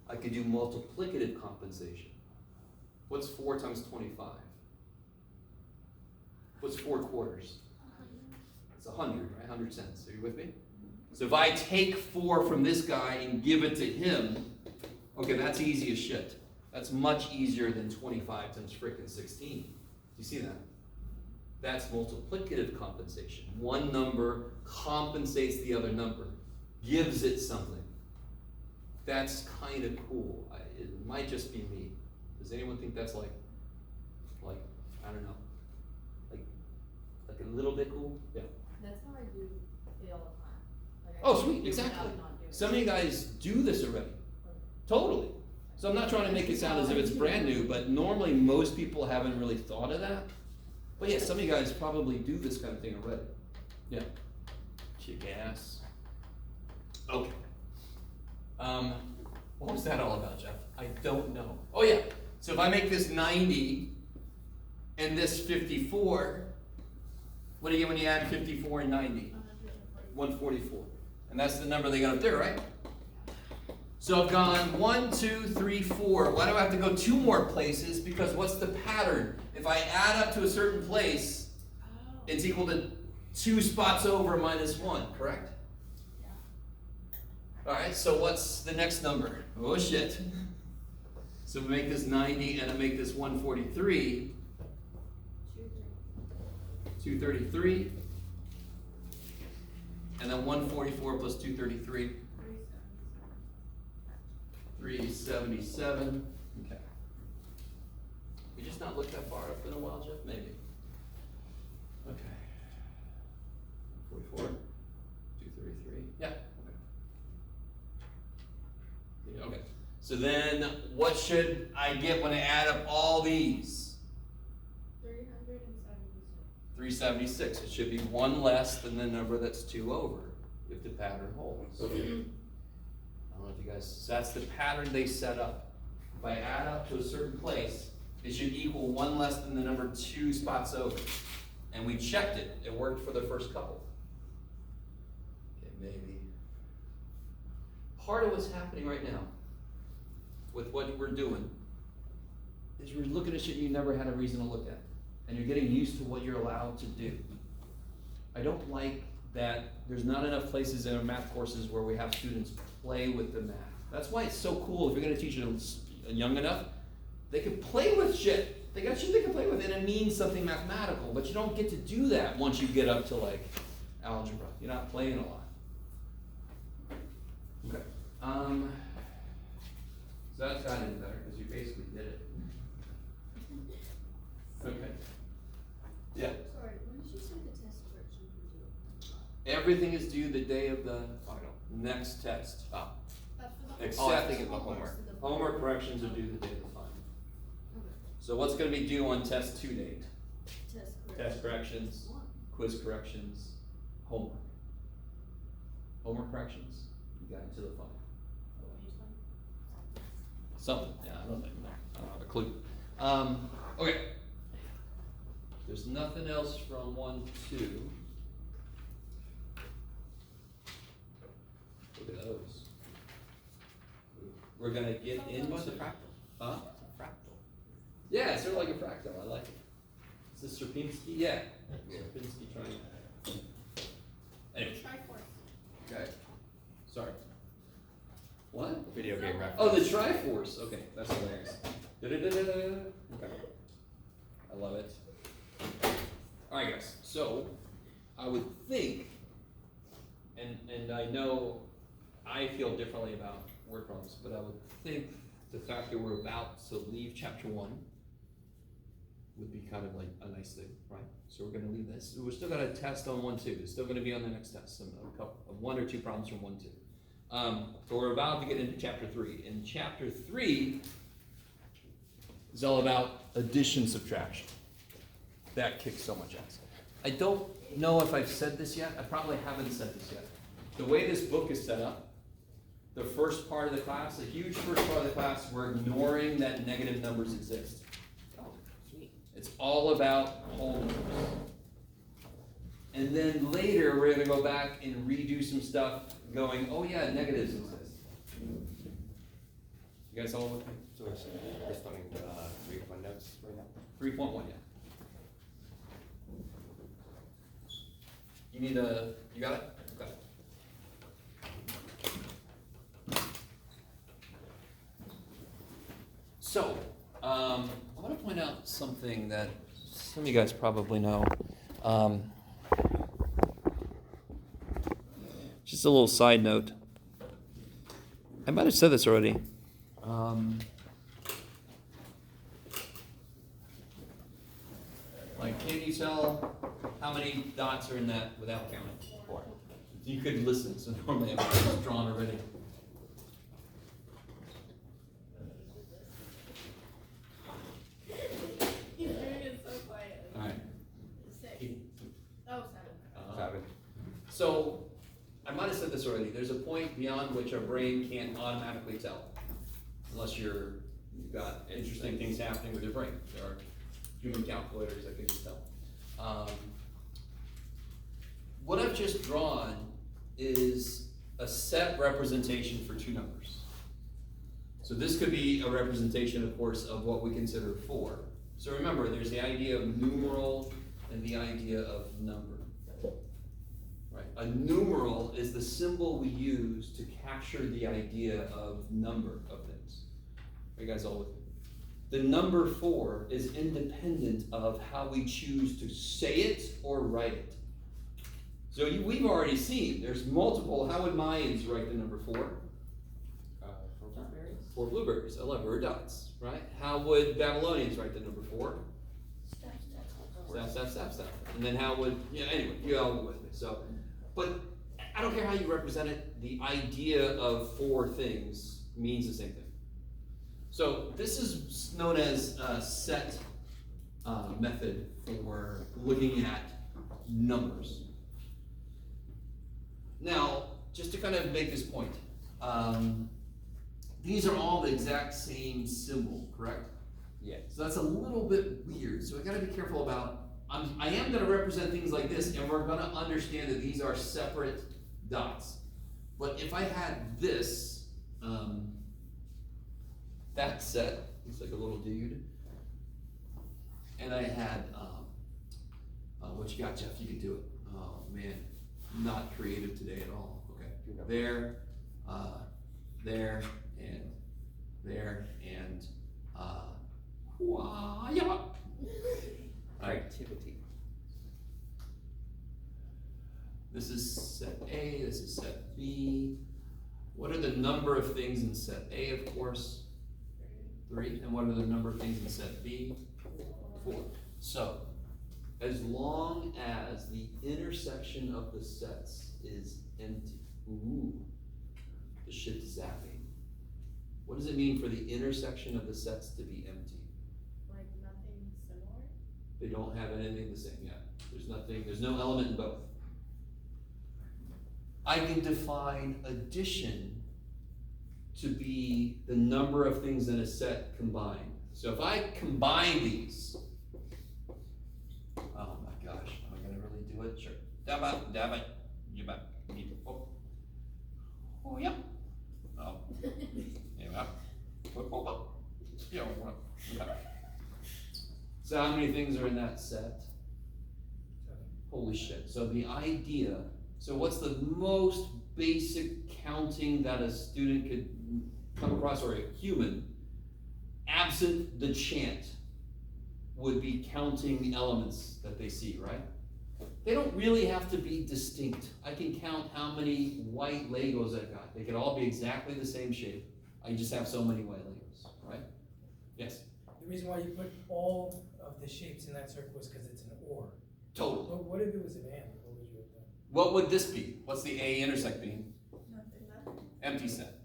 I could do multiplicative compensation. What's 4 times 25? What's 4 quarters? It's 100, right? 100 cents. Are you with me? So if I take 4 from this guy and give it to him, okay, that's easy as shit. That's much easier than 25 times frickin' 16. Do you see that? That's multiplicative compensation. One number compensates the other number, gives it something. That's kind of cool. It might just be me. Does anyone think that's like, I don't know, like a little bit cool? Yeah.
That's how I do it all the time. Like, I
Oh,
can
sweet,
do it without
exactly.
not doing it.
Some of you guys do this already. Totally. So I'm not trying to make it sound as if it's brand new, but normally most people haven't really thought of that. But yeah, some of you guys probably do this kind of thing already. Yeah. Kick ass. Okay. What was that all about, Jeff? I don't know. Oh yeah, so if I make this 90 and this 54, what do you get when you add 54 and 90? 144. And that's the number they got up there, right? So I've gone 1, 2, 3, 4. Why do I have to go 2 more places? Because what's the pattern? If I add up to a certain place, it's equal to 2 spots over minus 1, correct? Alright, so what's the next number? Oh shit. So we make this 90 and I make this 143. 233. And then 144 plus 233. 377. Okay. We just not looked that far up in a while, Jeff? Maybe. Okay. 44. 233. Yeah. Okay. So then what should I get when I add up all these? 376. It should be 1 less than the number that's 2 over, if the pattern holds. I don't know if you guys, so that's the pattern they set up. If I add up to a certain place, it should equal 1 less than the number 2 spots over. And we checked it. It worked for the first couple. Okay, maybe. Part of what's happening right now with what we're doing is you're looking at shit you never had a reason to look at. And you're getting used to what you're allowed to do. I don't like that there's not enough places in our math courses where we have students play with the math. That's why it's so cool if you're gonna teach it young enough, they can play with shit. They got shit they can play with and it means something mathematical, but you don't get to do that once you get up to like algebra. You're not playing a lot. Okay. So that's gotten any better because you basically did it. Okay. Yeah.
Sorry, when did you say the test corrections were due?
Everything is due the day of the final. Next test.
That's for the
Except
think of the homework.
homework corrections are due the day of the final. So what's going to be due on test 2 date? Test corrections, quiz corrections, homework. Homework corrections, you got into the final. Something, yeah, I don't even know. I don't have a clue. Okay. There's nothing else from 1, 2. Look at those. We're gonna get into
What's a fractal?
Huh?
It's a fractal.
Yeah, it's sort of like a fractal. I like it. Is this Sierpinski? Yeah. Sierpinski triangle. Anyway.
Triforce.
Okay. Sorry. What?
Video game reference.
Oh, the Triforce. Okay, that's hilarious. Da-da-da-da-da. Okay. I love it. All right, guys. So, I would think, and I know I feel differently about word problems, but I would think the fact that we're about to leave chapter 1 would be kind of like a nice thing, right? So we're going to leave this. We're still got a test on 1, 2. It's still going to be on the next test. A couple of 1 or 2 problems from 1, 2. So we're about to get into chapter 3. And chapter 3 is all about addition, subtraction. That kicks so much ass. I don't know if I've said this yet. I probably haven't said this yet. The way this book is set up, the first part of the class, the huge first part of the class, we're ignoring that negative numbers exist.
Oh, sweet.
It's all about whole numbers. And then later, we're going to go back and redo some stuff going, oh yeah, negatives exist. You guys all with me?
So we're studying the 3.1 notes right now.
3.1, yeah. You need a, you got it? Okay. So, I want to point out something that some of you guys probably know. Just a little side note. I might have said this already. Like, can you tell how many dots are in that without counting? 4. You couldn't listen, so normally I'm just drawn already. So, I might have said this already, there's a point beyond which our brain can't automatically tell. Unless you've got interesting things happening with your brain. There are human calculators that can just tell. What I've just drawn is a set representation for two numbers. So this could be a representation, of course, of what we consider 4. So remember, there's the idea of numeral and the idea of number. Right? A numeral is the symbol we use to capture the idea of number of things. Are you guys all with me? The number 4 is independent of how we choose to say it or write it. So we've already seen, there's multiple, how would Mayans write the number 4?
4 blackberries?
4 blueberries, 11 dots, right? How would Babylonians write the number 4? Staff. And then how would, anyway, you all go with me. So, but I don't care how you represent it, the idea of 4 things means the same thing. So this is known as a set method for looking at numbers. Now, just to kind of make this point, these are all the exact same symbol, correct?
Yeah.
So that's a little bit weird. So I gotta be careful about, I am gonna represent things like this, and we're gonna understand that these are separate dots. But if I had this, that set, looks like a little dude, and I had, what you got, Jeff? You can do it. Oh man, not creative today at all. Okay, there, and yeah.
Activity.
This is set A, this is set B. What are the number of things in set A, of course? 3. And what are the number of things in set B? 4. So, as long as the intersection of the sets is empty. Ooh, the shit zapping. What does it mean for the intersection of the sets to be empty?
Like nothing similar?
They don't have anything the same yet. There's no element in both. I can define addition to be the number of things in a set combined. So if I combine these, oh my gosh, am I gonna really do it? Sure. Dab it, you bet. Oh, yeah. Oh, yeah. So how many things are in that set? Holy shit. So the idea, so what's the most basic counting that a student could come across, or a human, absent the chant, would be counting elements that they see, right? They don't really have to be distinct. I can count how many white Legos I've got. They could all be exactly the same shape. I just have so many white Legos, right? Yes?
The reason why you put all of the shapes in that circle is because it's an or.
Totally.
But what if it was an and? What would you have done?
What would this be? What's the A intersect being?
Nothing.
Empty set.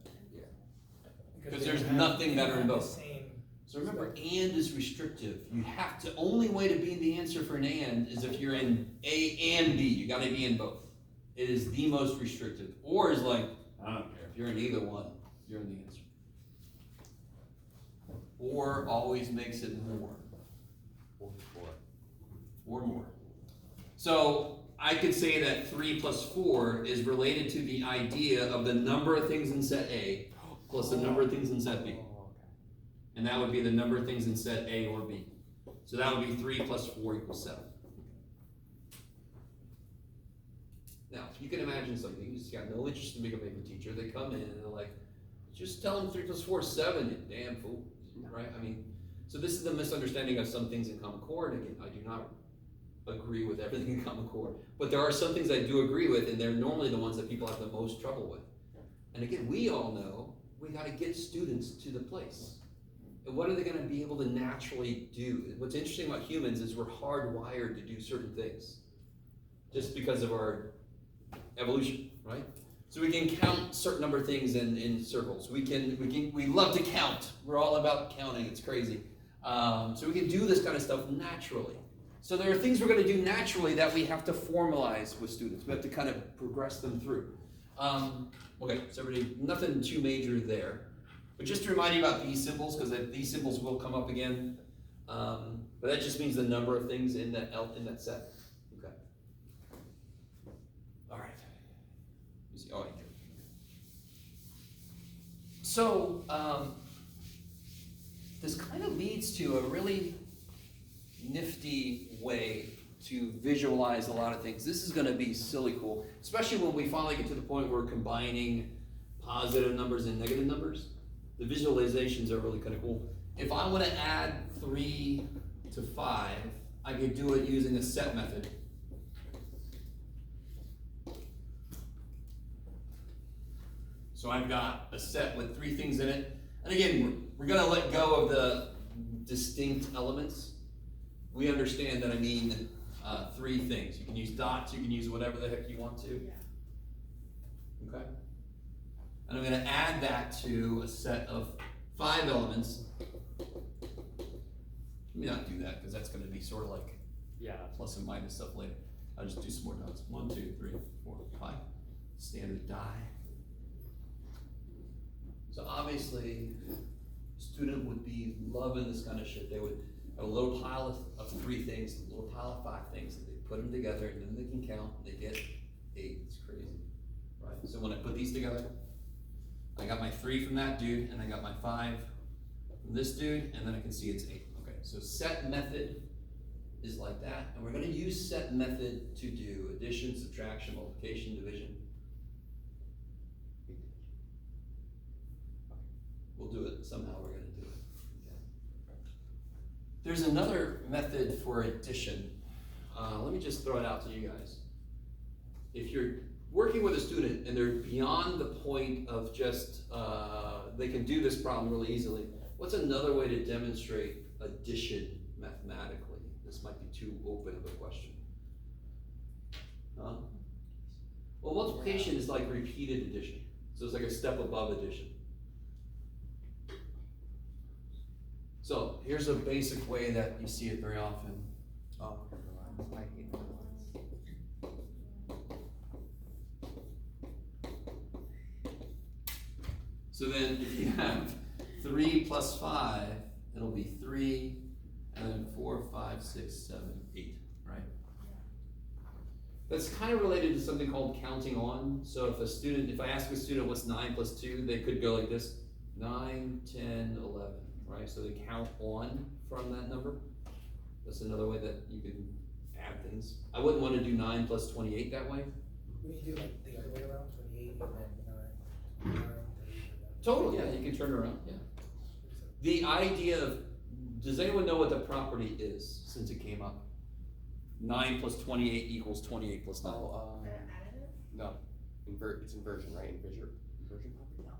Because
they
there's
have-
nothing that are in
they have
both.
the same
So remember,
stuff.
and is restrictive. You have to, only way to be in the answer for an and is if you're in A and B. You gotta be in both. It is the most restrictive. Or is like, I don't care. If you're in either one, you're in the answer. Or always makes it more. Or more. So I could say that 3 plus 4 is related to the idea of the number of things in set A plus the number of things in set B. And that would be the number of things in set A or B. So that would be 3 plus 4 equals 7. Now, you can imagine something, you just got no interest in becoming a teacher, they come in and they're like, just tell them 3 plus 4 is 7, you damn fool, right? I mean, so this is the misunderstanding of some things in Common Core, and again, I do not agree with everything in Common Core, but there are some things I do agree with, and they're normally the ones that people have the most trouble with. And again, we all know we gotta get students to the place. And what are they gonna be able to naturally do? What's interesting about humans is we're hardwired to do certain things, just because of our evolution, right? So we can count certain number of things in circles. We love to count. We're all about counting, it's crazy. So we can do this kind of stuff naturally. So there are things we're gonna do naturally that we have to formalize with students. We have to kind of progress them through. Okay, so everybody, nothing too major there. But just to remind you about these symbols, because these symbols will come up again. But that just means the number of things in that set. Okay. All right. You see, oh, okay. So this kind of leads to a really nifty way to visualize a lot of things. This is going to be silly cool, especially when we finally get to the point where we're combining positive numbers and negative numbers. The visualizations are really kind of cool. If I want to add 3 to 5, I could do it using a set method. So I've got a set with 3 things in it. And again, we're going to let go of the distinct elements. We understand that I mean 3 things. You can use dots, you can use whatever the heck you want to.
Yeah.
Okay? And I'm going to add that to a set of 5 elements. Let me not do that, because that's going to be sort of like plus and minus stuff later. I'll just do some more dots. 1, 2, 3, 4, 5. Standard die. So obviously, a student would be loving this kind of shit. They would have a little pile of 3 things, a little pile of 5 things, and they put them together, and then they can count, and they get 8. It's crazy, right? So when I put these together, I got my 3 from that dude, and I got my 5 from this dude, and then I can see it's 8. Okay, so set method is like that, and we're gonna use set method to do addition, subtraction, multiplication, division. We'll do it, somehow we're gonna do it. Okay. There's another method for addition. Let me just throw it out to you guys. If you're working with a student and they're beyond the point of just, they can do this problem really easily, what's another way to demonstrate addition mathematically? This might be too open of a question. Huh? Well, multiplication is like repeated addition. So it's like a step above addition. So here's a basic way that you see it very often. Oh, I hate that. So then if you have 3 plus 5, it'll be 3, and then 4, 5, 6, 7, 8, right? That's kind of related to something called counting on. So if I ask a student what's 9 plus 2, they could go like this, 9, 10, 11. Right, so they count on from that number. That's another way that you can add things. I wouldn't want to do 9 plus 28 that way.
When you do like the other way around, 28 and then 9, 9, 3,
Totally, yeah, you can turn it around, yeah. The idea of, does anyone know what the property is since it came up? 9 plus 28 equals 28 plus 9.
Additive?
No, it's inversion, right? Inversion property? No.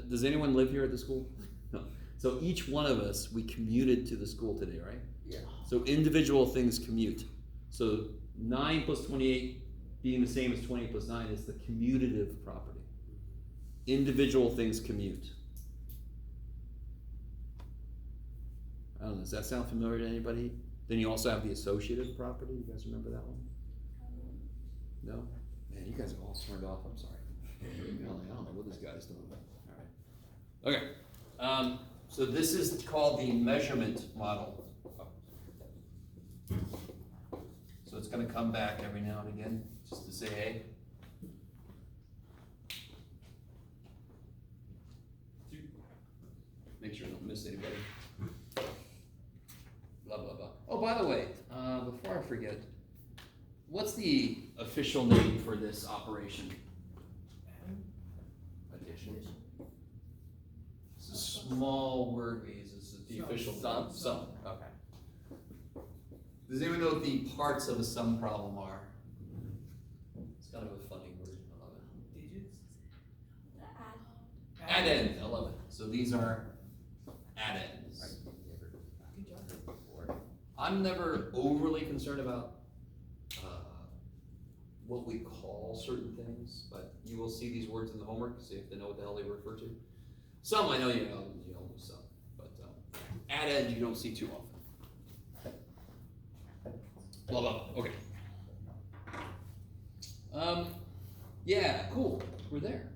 Does anyone live here at the school? No. So each one of us, we commuted to the school today, right?
Yeah.
So individual things commute. So 9 plus 28 being the same as 28 plus 9 is the commutative property. Individual things commute. I don't know, does that sound familiar to anybody? Then you also have the associative property. You guys remember that one? No? Man, you guys are all turned off, I'm sorry. I don't know what this guy's doing. All right. Okay. So this is called the measurement model. So it's going to come back every now and again just to say hey. Make sure I don't miss anybody. Blah, blah, blah. Oh, by the way, before I forget, what's the official name for this operation? Addition. It's a small word we use. This is the official
Sum?
sum.
Okay.
Does anyone know what the parts of a sum problem are? It's kind of a funny word. I love it.
digits.
Add-end. I love it. So these are add-ends.
Good job.
I'm never overly concerned about what we call certain things, but you will see these words in the homework, see if they know what the hell they refer to. Some I know you know some, but end you don't see too often. Blah, blah, blah, okay. Yeah, cool, we're there.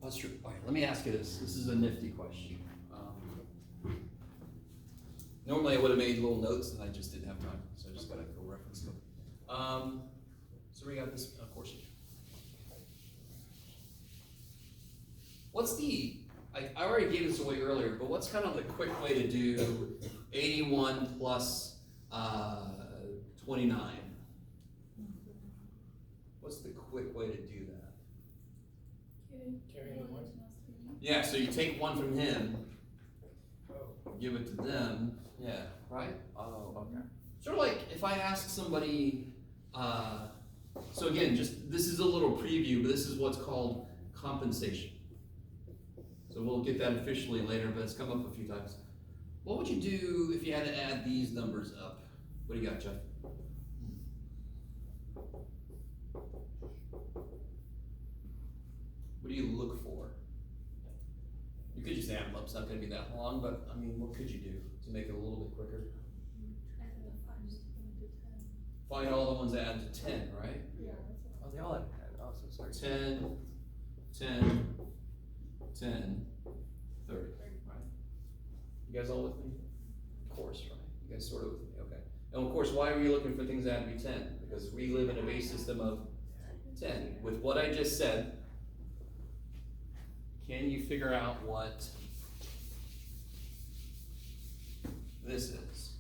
That's true. All right, let me ask you this. This is a nifty question. Normally I would have made little notes and I just didn't have time, so I just gotta go reference them. So we got this, of course. What's I already gave this away earlier, but what's kind of the quick way to do 81 plus 29? What's the quick way to do that?
Carry the one.
Yeah, so you take one from him,
Oh,
give it to them, yeah, right?
Oh, okay.
Sort of like if I ask somebody, so again, this is a little preview, but this is what's called compensation. So we'll get that officially later, but it's come up a few times. What would you do if you had to add these numbers up? What do you got, Jeff? What do you look for? You could just add them up, it's not gonna be that long, but I mean, what could you do to make it a little bit quicker? Find all the ones that add to 10, right?
Oh, they all have 10. Oh, so sorry.
10, 10, 10, 30, right? You guys all with me? Of course, right? You guys sort of with me, okay. And of course, why are we looking for things that have to be 10? Because we live in a base system of 10. With what I just said, can you figure out what this is?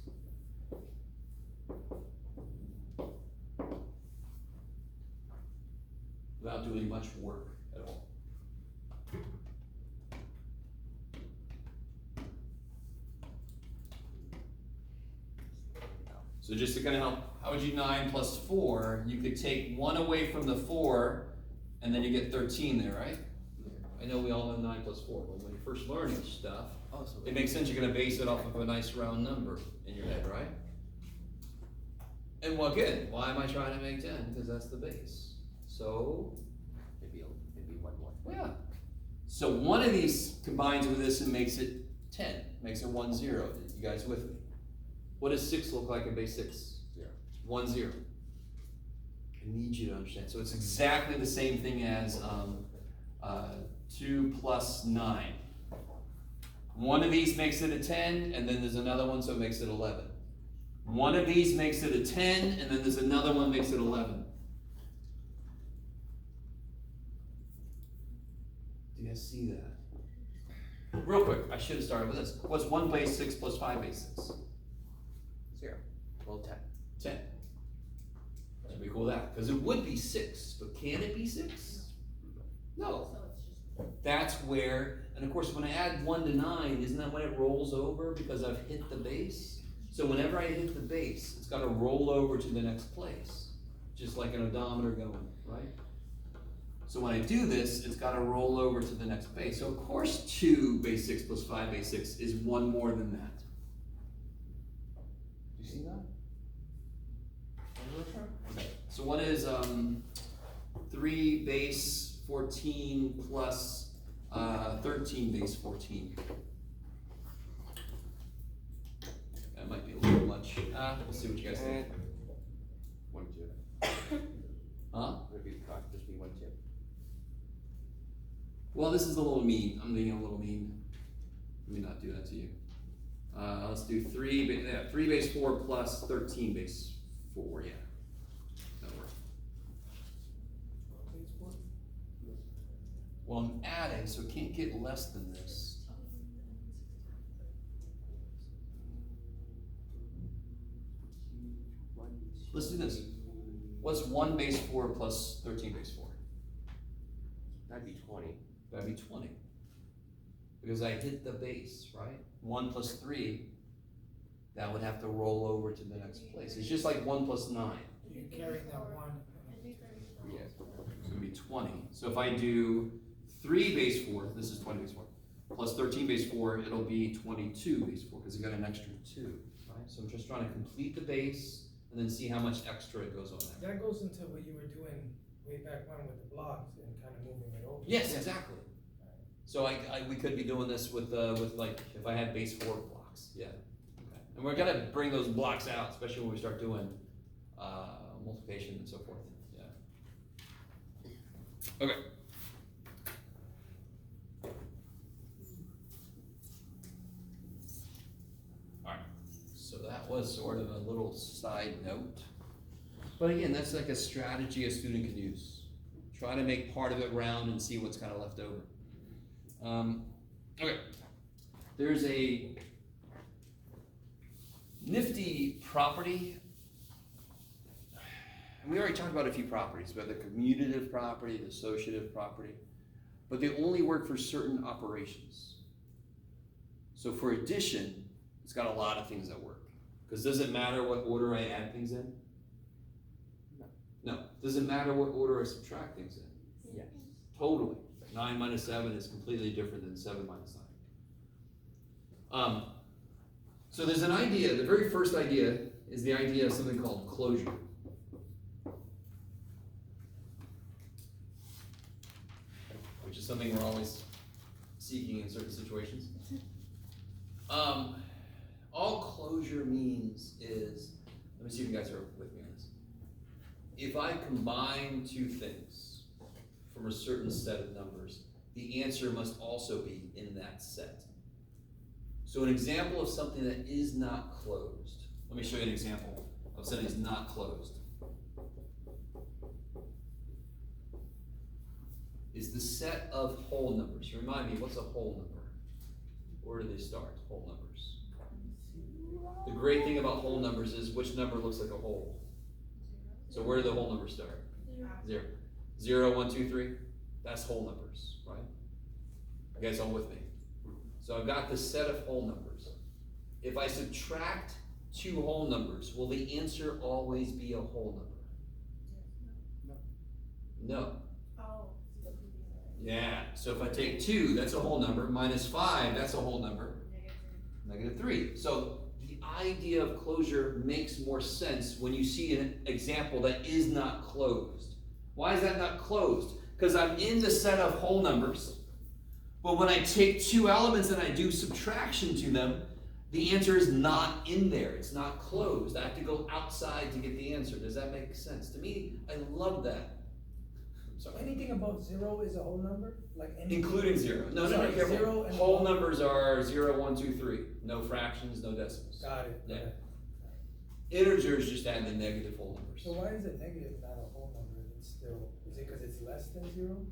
Without doing much work at all. So just to kind of help, how would you 9 plus 4? You could take 1 away from the 4, and then you get 13 there, right? I know we all know 9 plus 4, but when you're first learning stuff,
Oh, so
it makes sense you're gonna base it off of a nice round number in your head, right? And well, again, why am I trying to make 10? Because that's the base. So,
maybe one more.
yeah. So one of these combines with this and makes it 10, makes it 1, 0. You guys with me? What does 6 look like in base 6?
0.
1, 0. I need you to understand. So it's exactly the same thing as 2 plus 9. One of these makes it a 10, and then there's another one, so it makes it 11. One of these makes it a 10, and then there's another one makes it 11. Do you guys see that? Real quick, I should have started with this. What's 1 base 6 plus 5 base 6?
0. Well, 10.
10. Should be cool with that, because it would be 6, but can it be 6? No. That's where, and of course when I add 1 to 9, isn't that when it rolls over because I've hit the base? So whenever I hit the base, it's gotta roll over to the next place, just like an odometer going, right? So when I do this, it's gotta roll over to the next base. So of course 2 base 6 plus 5 base 6 is 1 more than that. Do you see that? Okay. So what is 3 base 14 plus 13 base 14? That might be a little much. We'll see what you guys think.
1, 2.
Huh?
Would it be just be 1, 2?
Well, this is a little mean. I'm being a little mean. Let me not do that to you. Let's do 3 base 4 plus 13 base 4, yeah. That'll work. Well, I'm adding, so it can't get less than this. Let's do this. What's 1 base 4 plus 13 base 4?
That'd be 20.
That'd be 20. Because I hit the base, right? 1 plus 3, that would have to roll over to the next place. It's just like 1 plus 9.
You carry that one.
Yeah. So it's gonna be 20. So if I do 3 base 4, this is 20 base 4, plus 13 base 4, it'll be 22 base 4, because you got an extra 2, right? So I'm just trying to complete the base, and then see how much extra it goes on there.
That goes into what you were doing way back when with the blocks and kind of moving it over.
Yes, exactly. So we could be doing this with like, if I had base 4 blocks. blocks, yeah. Okay. And we're gonna bring those blocks out, especially when we start doing, multiplication and so forth, yeah. Okay. Alright, so that was sort of a little side note. But again, that's like a strategy a student can use. Try to make part of it round and see what's kind of left over. Okay, there's a nifty property. And we already talked about a few properties, about the commutative property, the associative property, but they only work for certain operations. So for addition, it's got a lot of things that work. Because does it matter what order I add things in? No. Does it matter what order I subtract things in?
Yes.
Totally. 9 minus 7 is completely different than 7 minus 9. So there's an idea, the very first idea is the idea of something called closure. Which is something we're always seeking in certain situations. All closure means is, let me see if you guys are with me on this. If I combine two things from a certain set of numbers, the answer must also be in that set. So an example of something that is not closed. Let me show you an example of something that's not closed. Is the set of whole numbers. Remind me, what's a whole number? Where do they start? Whole numbers. The great thing about whole numbers is which number looks like a whole. So where do the whole numbers start? 0. 0, 1, 2, 3. That's whole numbers, right? You guys all with me? So I've got this set of whole numbers. If I subtract two whole numbers, will the answer always be a whole number? No.
Oh.
Yeah, so if I take 2, that's a whole number, minus 5, that's a whole number, -3. So the idea of closure makes more sense when you see an example that is not closed. Why is that not closed? Because I'm in the set of whole numbers, but when I take two elements and I do subtraction to them, the answer is not in there. It's not closed. I have to go outside to get the answer. Does that make sense? To me, I love that. Sorry.
Anything above 0 is a whole number? Like anything?
Including 0. No,
Sorry,
careful.
0 and
Whole
1.
numbers are 0, 1, 2, 3. No fractions, no decimals.
Got it.
Yeah.
Okay.
Integers just add the negative whole numbers.
So why is it negative, not a whole number? It's still, is it because it's less than 0?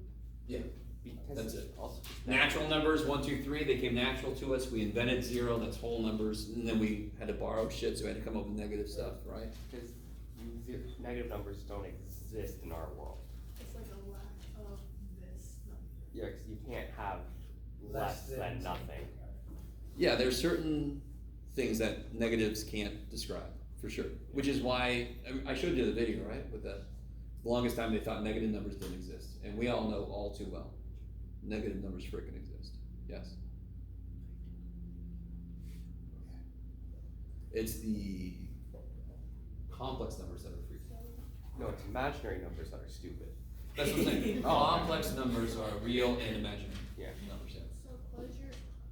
Yeah,
Because
that's it.
Also,
Natural numbers, 1, 2, 3, they came natural to us. We invented 0, that's whole numbers. And then we had to borrow shit, so we had to come up with negative stuff, right?
because negative numbers don't exist in our world.
It's like a lack of this number.
Yeah, because you can't have less than nothing.
Yeah, there's certain things that negatives can't describe, for sure. Which is why, I showed you the video, right? With the longest time they thought negative numbers didn't exist. And we all know all too well, negative numbers frickin' exist. Yes? It's the complex numbers that are freaky.
No, it's imaginary numbers that are stupid.
That's what I'm saying. Complex numbers are real and imaginary.
Yeah.
Numbers, yeah.
So closure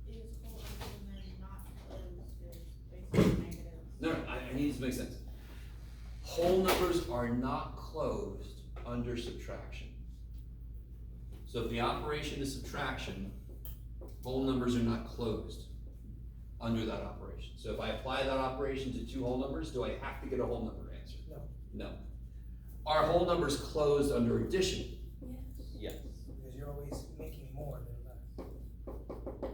is whole number and then not closed is basically negative.
No, I need this to make sense. Whole numbers are not closed under subtraction. So if the operation is subtraction, whole numbers are not closed under that operation. So if I apply that operation to two whole numbers, do I have to get a whole number answer?
No.
No. Are whole numbers closed under addition?
Yes.
Because you're always making more than less.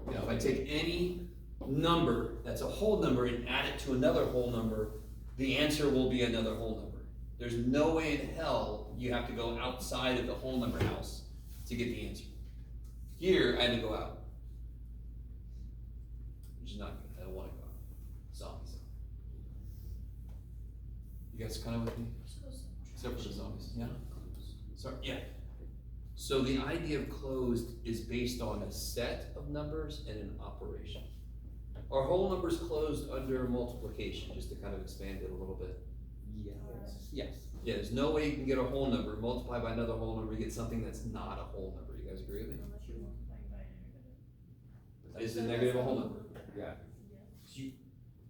You know, if I take any number that's a whole number and add it to another whole number, the answer will be another whole number. There's no way in hell you have to go outside of the whole number house to get the answer. Here, I had to go out. Which is not good. I don't want to go out. Zombies. You guys kind of with me? Except for the zombies. Yeah? Sorry. Yeah. So the idea of closed is based on a set of numbers and an operation. Are whole numbers closed under multiplication, just to kind of expand it a little bit?
Yes. Yes.
Yeah, there's no way you can get a whole number, multiply by another whole number, you get something that's not a whole number. You guys agree with me?
Unless you're multiplying by a negative.
Is the negative a whole number?
Yeah.
You,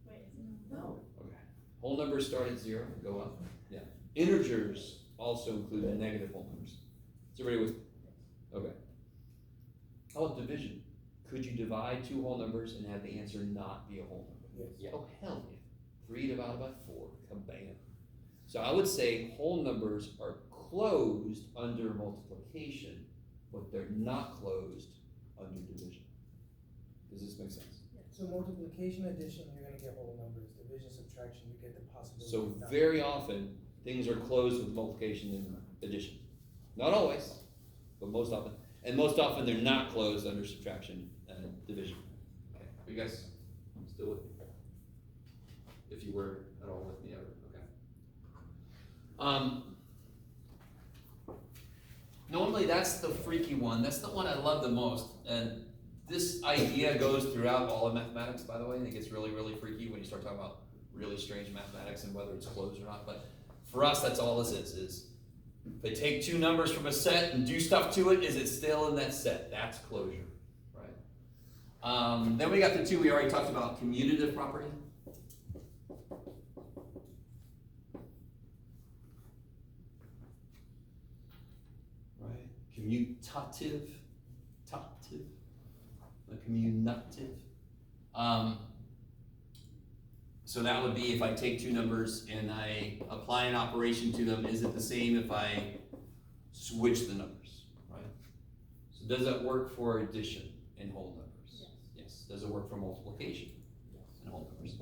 Wait, is it?
No.
okay. Whole numbers start at 0, go up. Yeah. Integers also include the negative whole numbers. Is everybody with? Okay. How about division? Could you divide two whole numbers and have the answer not be a whole number?
Yes.
Yeah.
Oh, hell yeah. 3 divided by 4, kabam. So I would say whole numbers are closed under multiplication, but they're not closed under division. Does this make sense?
So multiplication, addition, you're gonna get whole numbers. Division, subtraction, you get the possibility.
So
of not-
very often, things are closed with multiplication and addition. Not always, but most often. And most often, they're not closed under subtraction and division. Okay, are you guys still with me? If you were at all with me ever, okay. Normally, that's the freaky one. That's the one I love the most. And this idea goes throughout all of mathematics, by the way, and it gets really, really freaky when you start talking about really strange mathematics and whether it's closed or not. But for us, that's all this is if they take two numbers from a set and do stuff to it, is it still in that set? That's closure, right? Then we got the two we already talked about, commutative property. Right? Commutative, commutative. So that would be if I take two numbers and I apply an operation to them, is it the same if I switch the numbers, right? So does that work for addition in whole numbers?
Yes.
Yes. Does it work for multiplication in whole numbers?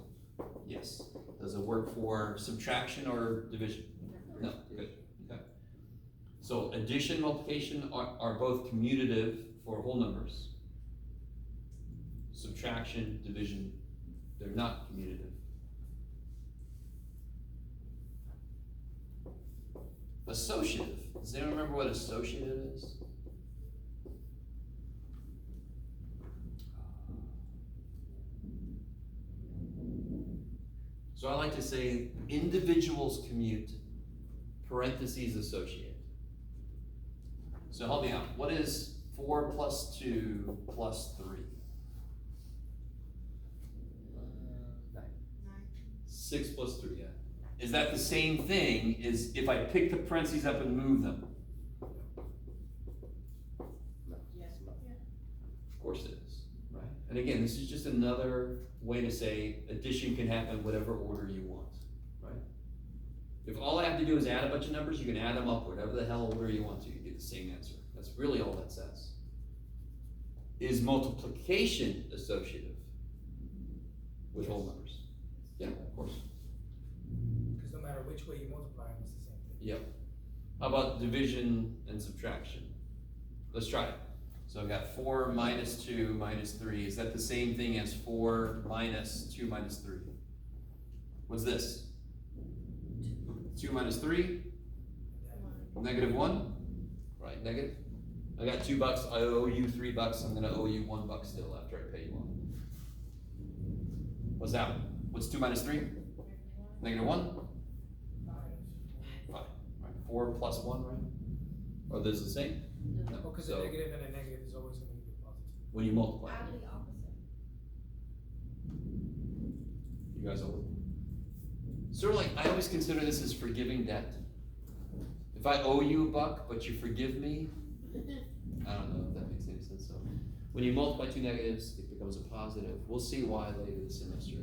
Yes. Does it work for subtraction or division? No, good, okay. So addition, multiplication are both commutative for whole numbers. Subtraction, division, they're not commutative. Associative. Does anyone remember what associative is? So I like to say individuals commute, parentheses associate. So help me out. What is 4 plus 2 plus 3?
9.
6 plus 3, yeah. Is that the same thing as if I pick the parentheses up and move them?
Yes.
Of course it is, right? And again, this is just another way to say addition can happen whatever order you want, right? If all I have to do is add a bunch of numbers, you can add them up whatever the hell order you want to, you get the same answer. That's really all that says. Is multiplication associative with whole numbers? Yeah, of course.
Cause no matter which way you multiply them, it's the same thing.
Yep. How about division and subtraction? Let's try it. So I've got 4 minus 2 minus 3. Is that the same thing as 4 minus 2 minus 3? What's this? 2 minus 3? Negative 1? Right, negative. I got $2. I owe you $3. I'm gonna owe you $1 still after I pay you one. What's that? What's 2 minus 3? Negative 1? 5. Right. 4 plus 1, right? Are those the same? No.
Oh, cause
So
a negative and a negative is always gonna be positive.
when you multiply,
Add the opposite.
you guys are sort of like, I always consider this as forgiving debt. If I owe you $1, but you forgive me, I don't know if that makes any sense. So when you multiply two negatives, it becomes a positive. We'll see why later this semester.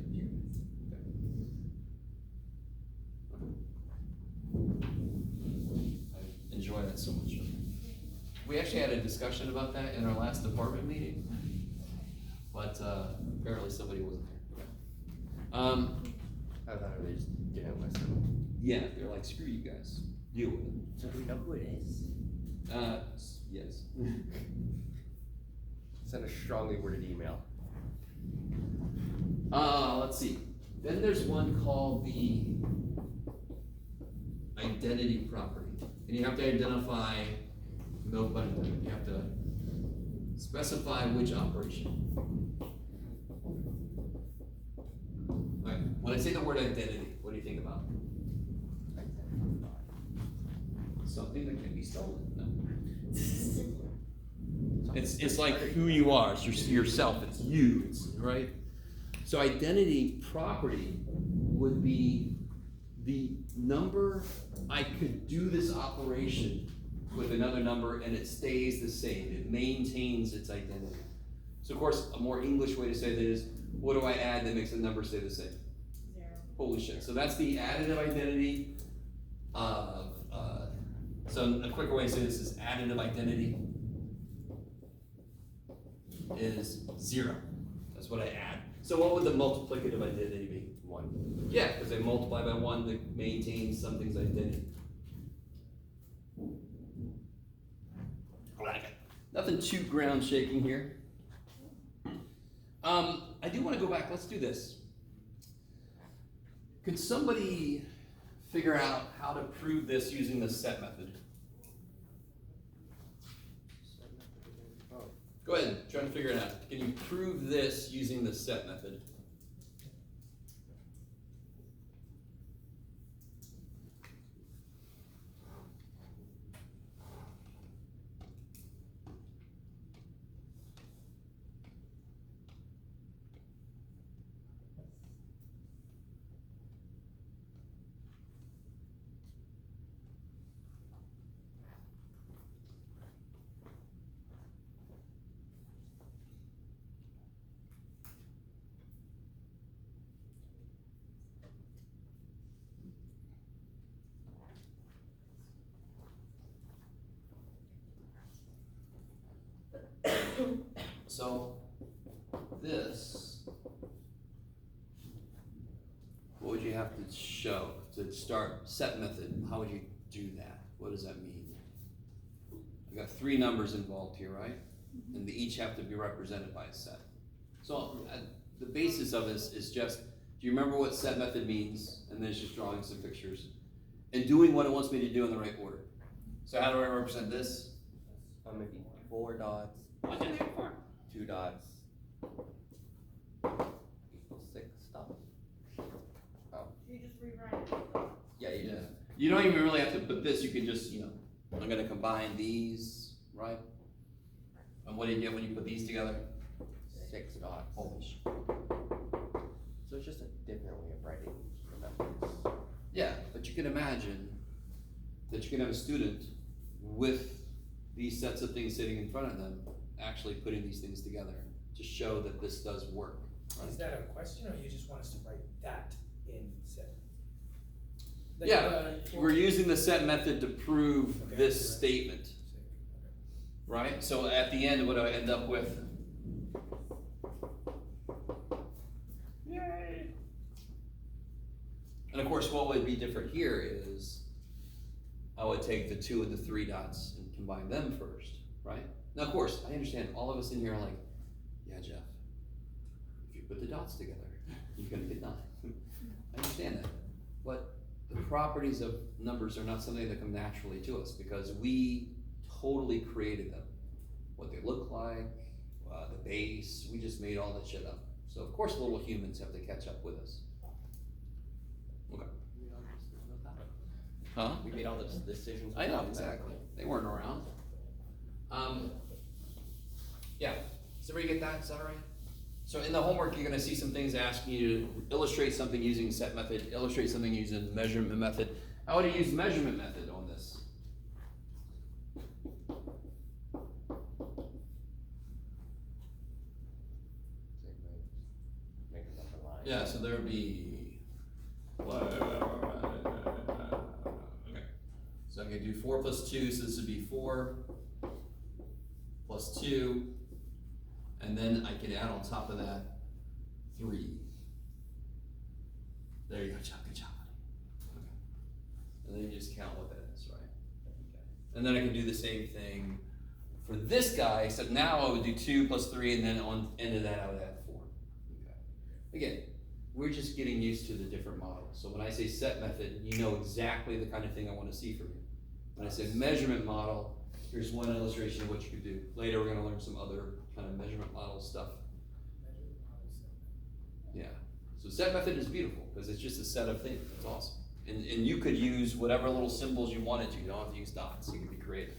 I enjoy that so much. We actually had a discussion about that in our last department meeting, but apparently somebody wasn't there.
I thought they just didn't listen.
Yeah, they're like, screw you guys, deal with it.
So do we know who it is?
Yes.
Send a strongly worded email.
Let's see. Then there's one called the identity property. And you have to identify, no pun intended, you have to specify which operation. Alright, when I say the word identity, what do you think about? Something that can be stolen, no? It's like who you are, it's yourself, it's you, it's, right? So identity property would be the number I could do this operation with another number and it stays the same. It maintains its identity. So of course, a more English way to say that is, what do I add that makes the number stay the same?
Zero.
Holy shit. So that's the additive identity of, so a quicker way to say this is additive identity is 0. That's what I add. So what would the multiplicative identity be?
1.
Yeah, because I multiply by 1 to maintain something's identity. Nothing too ground shaking here. I do want to go back. Let's do this. Could somebody figure out how to prove this using the set method? Go ahead, try to figure it out. Can you prove this using the set method? So this, what would you have to show to start set method? How would you do that? What does that mean? We got 3 numbers involved here, right? And they each have to be represented by a set. So the basis of this is just, do you remember what set method means? And then it's just drawing some pictures and doing what it wants me to do in the right order. So how do I represent this?
Maybe 4 dots,
What's in there for?
2 dots, equals 6 dots.
You just rewrite it.
Yeah, you
Yeah.
just,
You don't even really have to put this, you can just, I'm gonna combine these, right? And what do you get when you put these together?
6 dots.
Holy shit.
So it's just a different way of writing the numbers.
Yeah, but you can imagine that you can have a student with these sets of things sitting in front of them, actually putting these things together to show that this does work. Right?
Is that a question, or you just want us to write that in set? Like,
Yeah, we're using the set method to prove
Okay,
this
right.
statement, right? So at the end, what do I end up with? Yay! And of course, what would be different here is I would take the 2 and the 3 dots and combine them first, right? Now, of course, I understand all of us in here are like, yeah, Jeff, if you put the dots together, you're gonna get 9. I understand that, but the properties of numbers are not something that come naturally to us because we totally created them. What they look like, the base, we just made all that shit up. So of course little humans have to catch up with us. Okay. Huh?
We made all those decisions.
I know,
without
exactly.
that.
They weren't around. Yeah, does everybody get that? Is that all right? So in the homework, you're gonna see some things asking you to illustrate something using set method, illustrate something using measurement method. How would you use measurement method on this?
Make another line.
Yeah, so there would be. Okay. So I could do 4 plus 2, so this would be 4 plus 2, and then I could add on top of that 3. There you go, Chuck, good job. Okay. And then you just count what that is, right? Okay. And then I can do the same thing for this guy, except now I would do 2 plus 3, and then on end of that I would add 4. Okay. Again, we're just getting used to the different models. So when I say set method, you know exactly the kind of thing I want to see from you. When I say measurement model, here's one illustration of what you could do. Later we're going to learn some other kind of measurement model stuff. Yeah. So set method is beautiful because it's just a set of things. It's awesome. And you could use whatever little symbols you wanted to. You don't have to use dots. You can be creative.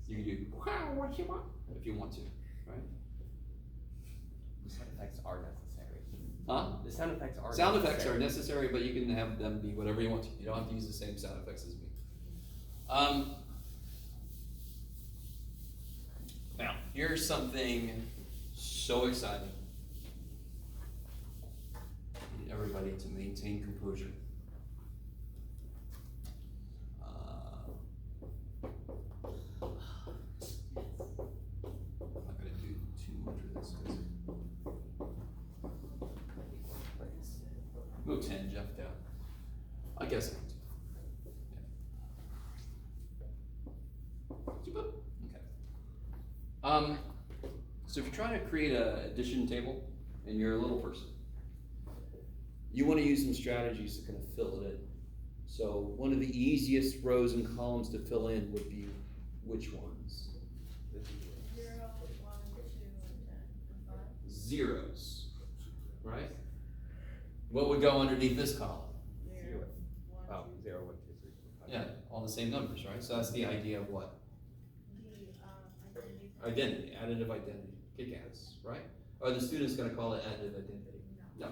You can do wow, what you want if you want to, right?
Side effects are necessary.
Huh?
The sound effects are
Sound effects are necessary, but you can have them be whatever you want to. You don't have to use the same sound effects as me. Now, here's something so exciting. I need everybody to maintain composure. I'm not gonna do too much of this. Move 10, Jeff, down. I guess I can do. Yeah. Okay. So if you're trying to create a addition table and you're a little person, you want to use some strategies to kind of fill it in. So one of the easiest rows and columns to fill in would be which ones?
0, 1, 2, and 10, and 5.
Zeros, right? What would go underneath this column?
0, 1,
Oh,
2,
0, 1, 2, 3, 4, 5.
Yeah, all the same numbers, right? So that's the idea of what?
the identity.
Identity, additive identity, kick-ass, right? Are the students gonna call it additive identity? No.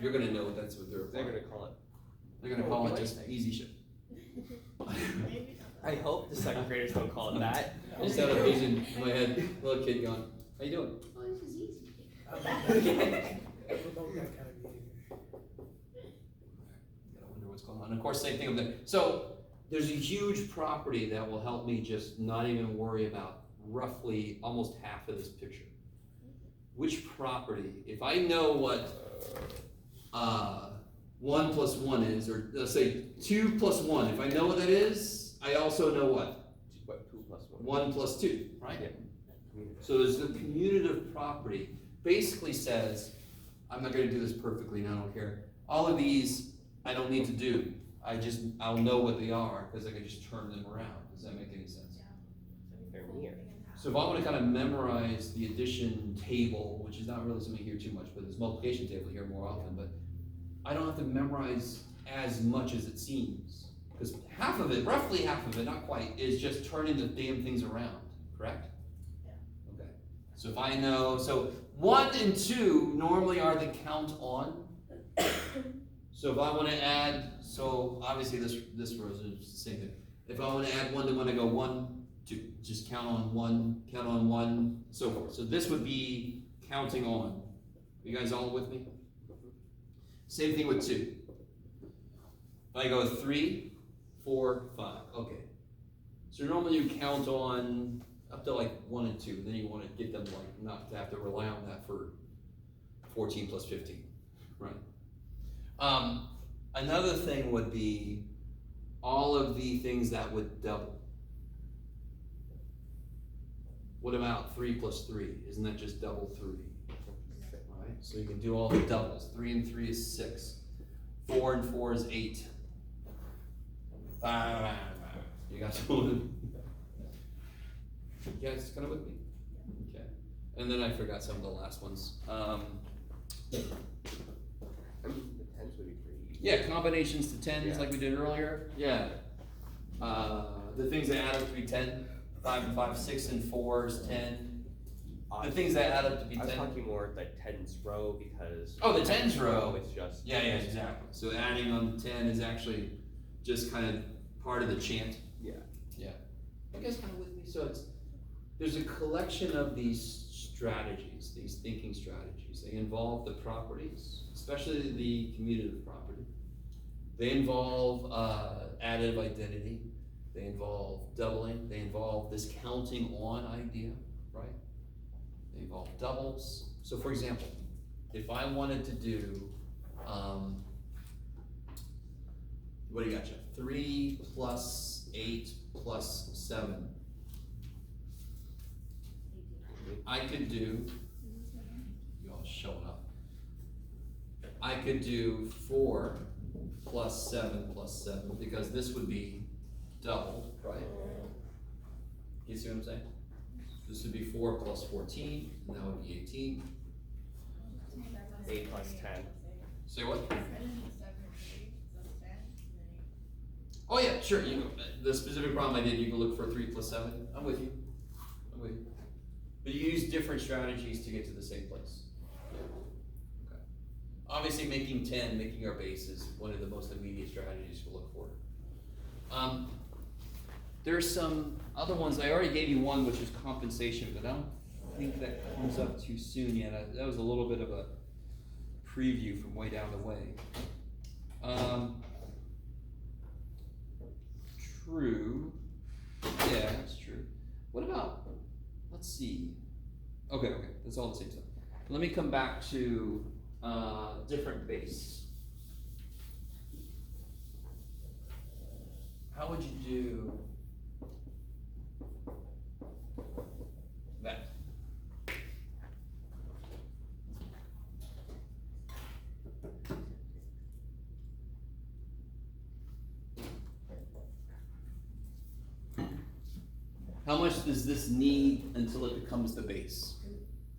You're gonna know that's what they're
They're
applying.
gonna call it.
They're gonna
Oh,
call it
what?
just easy shit.
Maybe
I hope the second graders don't call it that.
I just had a vision in my head, little kid going, how you doing?
Oh, this is easy.
I promote that kind of behavior.
Gotta wonder what's going on. And of course, same thing with that. So there's a huge property that will help me just not even worry about roughly almost half of this picture. Which property, if I know what 1 plus 1 is, or let's say 2 plus 1, if I know what that is, I also know what?
What, 2 plus 1?
1 plus 2, right?
Yeah.
So there's the commutative property, basically says, I'm not gonna do this perfectly and I don't care. All of these, I don't need to do. I'll know what they are, because I can just turn them around. Does that make any sense?
They're near.
So if I wanna kind of memorize the addition table, which is not really something here too much, but it's multiplication table here more often, but I don't have to memorize as much as it seems. Because half of it, roughly half of it, not quite, is just turning the damn things around, correct?
Yeah.
Okay, so if I know, so 1 and 2 normally are the count on. So if I wanna add, so obviously this row is the same thing. If I wanna add 1 to 1, I go 1, 2, just count on 1, so forth. So this would be counting on. You guys all with me? Same thing with 2. If I go 3, 4, 5, okay. So normally you count on up to like 1 and 2, then you want to get them like not to have to rely on that for 14 plus 15, right? Another thing would be all of the things that would double. What about 3 plus 3? Isn't that just double 3? Right? So you can do all the doubles. 3 and 3 is 6. 4 and 4 is 8. 5. You got one. You guys kind of with me? Okay. And then I forgot some of the last ones.
I mean, the 10s would be pretty easy.
Yeah, combinations to 10s
Yeah.
like we did earlier. Yeah. The things that add up to be 10. 5 and 5, 6 and 4 is 10. The things that add up to be
I was
10.
talking more the 10s row because.
Oh, the 10s row.
It's just.
Yeah, exactly. So adding on 10 is actually just kind of part of the chant.
Yeah.
Yeah. You guys kind of with me? So there's a collection of these strategies, these thinking strategies. They involve the properties, especially the commutative property. They involve additive identity. They involve doubling. They involve this counting on idea, right? They involve doubles. So for example, if I wanted to do, what do you got, Jeff? 3 plus 8 plus 7. I could do, you all showing up. I could do 4 plus 7 plus 7, because this would be doubled, right? You see what I'm saying? This would be 4 plus 14, and that would be 18.
8 plus 10.
Say what?
I didn't need 7 and 3, so 10, and then
Oh yeah, sure, the specific problem I did, you can look for 3 plus 7, I'm with you. But you use different strategies to get to the same place. Okay. obviously making 10, making our base is one of the most immediate strategies to look for. There's some other ones, I already gave you one, which is compensation, but I don't think that comes up too soon yet. That was a little bit of a preview from way down the way. True, yeah, that's true. What about, let's see. Okay, that's all the same stuff. Let me come back to different base. How would you do that? How much does this need until it becomes the base?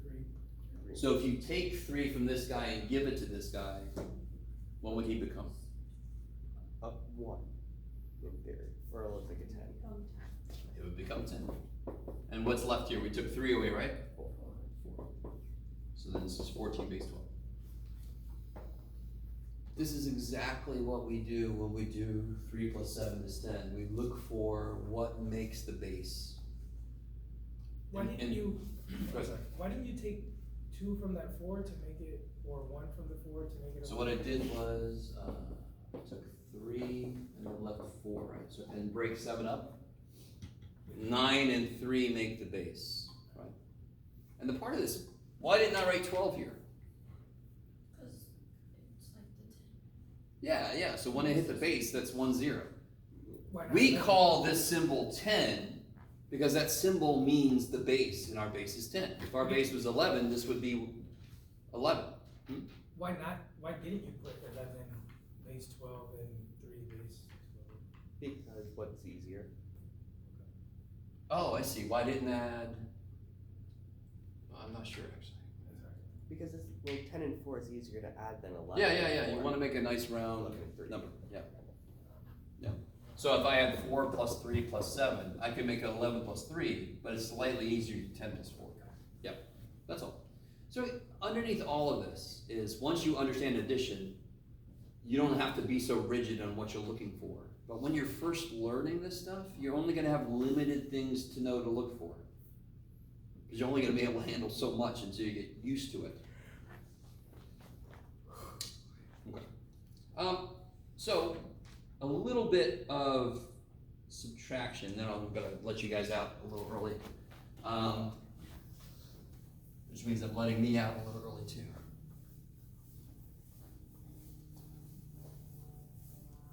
3.
So if you take 3 from this guy and give it to this guy, what would he become?
Up 1, in theory, or it looks like a 10.
Become
It would become 10. And what's left here? We took 3 away, right? 4. So then this is 14 base 12. This is exactly what we do when we do 3 plus 7 is 10. We look for what makes the base.
Why
And-
didn't
and-
you,
Go ahead.
why didn't you take 2 from that 4 to make it, or 1 from the 4 to make it a
So
1?
what I did was, I took 3 and then left 4, right? So, and break 7 up. 9 and 3 make the base, right? And the part of this, why didn't I write 12 here?
Because it's like the 10.
Yeah, so when I hit the base, that's 1, 0.
Why not
We
11?
call this symbol 10 because that symbol means the base, and our base is 10. If our base was 11, this would be 11.
Why not, why didn't you put 11 base 12 and 3 base 12?
Because what's easier?
Oh, I see. Why didn't add? I'm not sure actually.
Because it's, well, 10 and 4 is easier to add than 11.
Yeah. You want to make a nice round
11 and 3.
number. Yeah. So if I add 4 plus 3 plus 7, I can make it 11 plus 3, but it's slightly easier to do 10 plus 4. Yep, that's all. So underneath all of this is once you understand addition, you don't have to be so rigid on what you're looking for. But when you're first learning this stuff, you're only going to have limited things to know to look for. Because you're only going to be able to handle so much until you get used to it. Okay. So a little bit of subtraction, then I'm gonna let you guys out a little early. Which means I'm letting me out a little early too.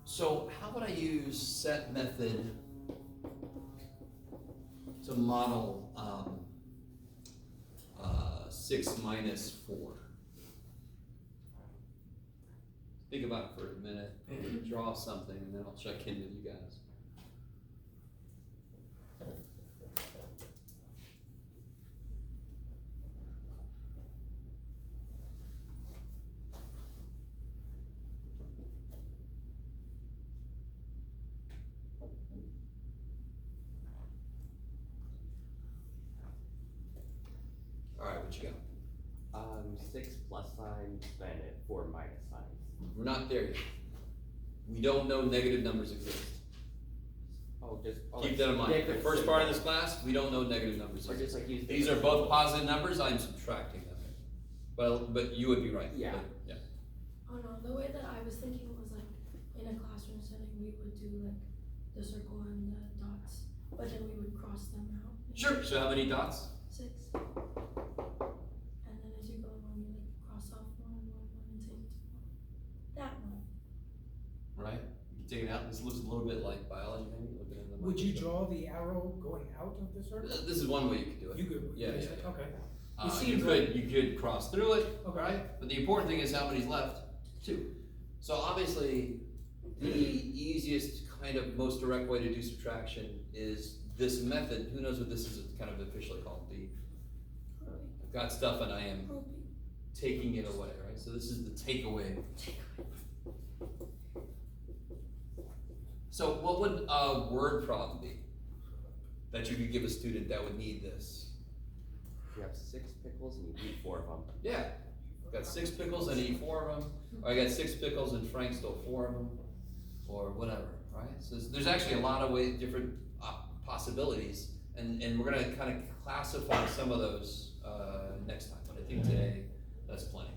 So how would I use set method to model 6 minus 4? Think about it for a minute, draw something, and then I'll check in with you guys. All right, what you got?
6 plus signs, then 4 minus signs.
We're not there yet. We don't know negative numbers exist.
Oh, just
Keep that in mind. The
different
first part of
symbols.
this class, we don't know negative numbers
Or
exist.
just like use
These are both positive numbers, I'm subtracting them. But you would be right.
Yeah.
Yeah.
Oh no, the way that I was thinking was like in a classroom setting, we would do like the circle and the dots, but then we would cross them out.
Sure. So how many dots?
6. And then as you go along, you like cross off one and take it to one. That one.
Right? You can take it out. This looks a little bit like biology, maybe. Looking at the
Would you
microscope.
draw the arrow going out of the circle?
This is one way you could do it.
You could,
Yeah.
okay.
You
seems
could cross through it,
Okay.
right? But the important thing is how many's left. 2. So obviously, the easiest kind of most direct way to do subtraction is this method. Who knows what this is kind of officially called? I've got stuff and I am taking it away, right? So this is the takeaway. So what would a word problem be that you could give a student that would need this?
You have 6 pickles and you eat 4 of them.
Yeah, got 6 pickles and I eat 4 of them, or I got 6 pickles and Frank stole 4 of them, or whatever, right? So there's actually a lot of different possibilities, and we're gonna kind of classify some of those next time. But I think today that's plenty.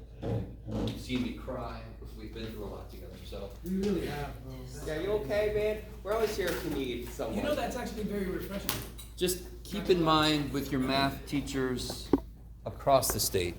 You've seen me cry. We've been through a lot together, so.
We really have, bro.
Yeah, you okay, man? We're always here if you need someone.
You know, that's actually very refreshing.
Just keep in mind with your math teachers across the state,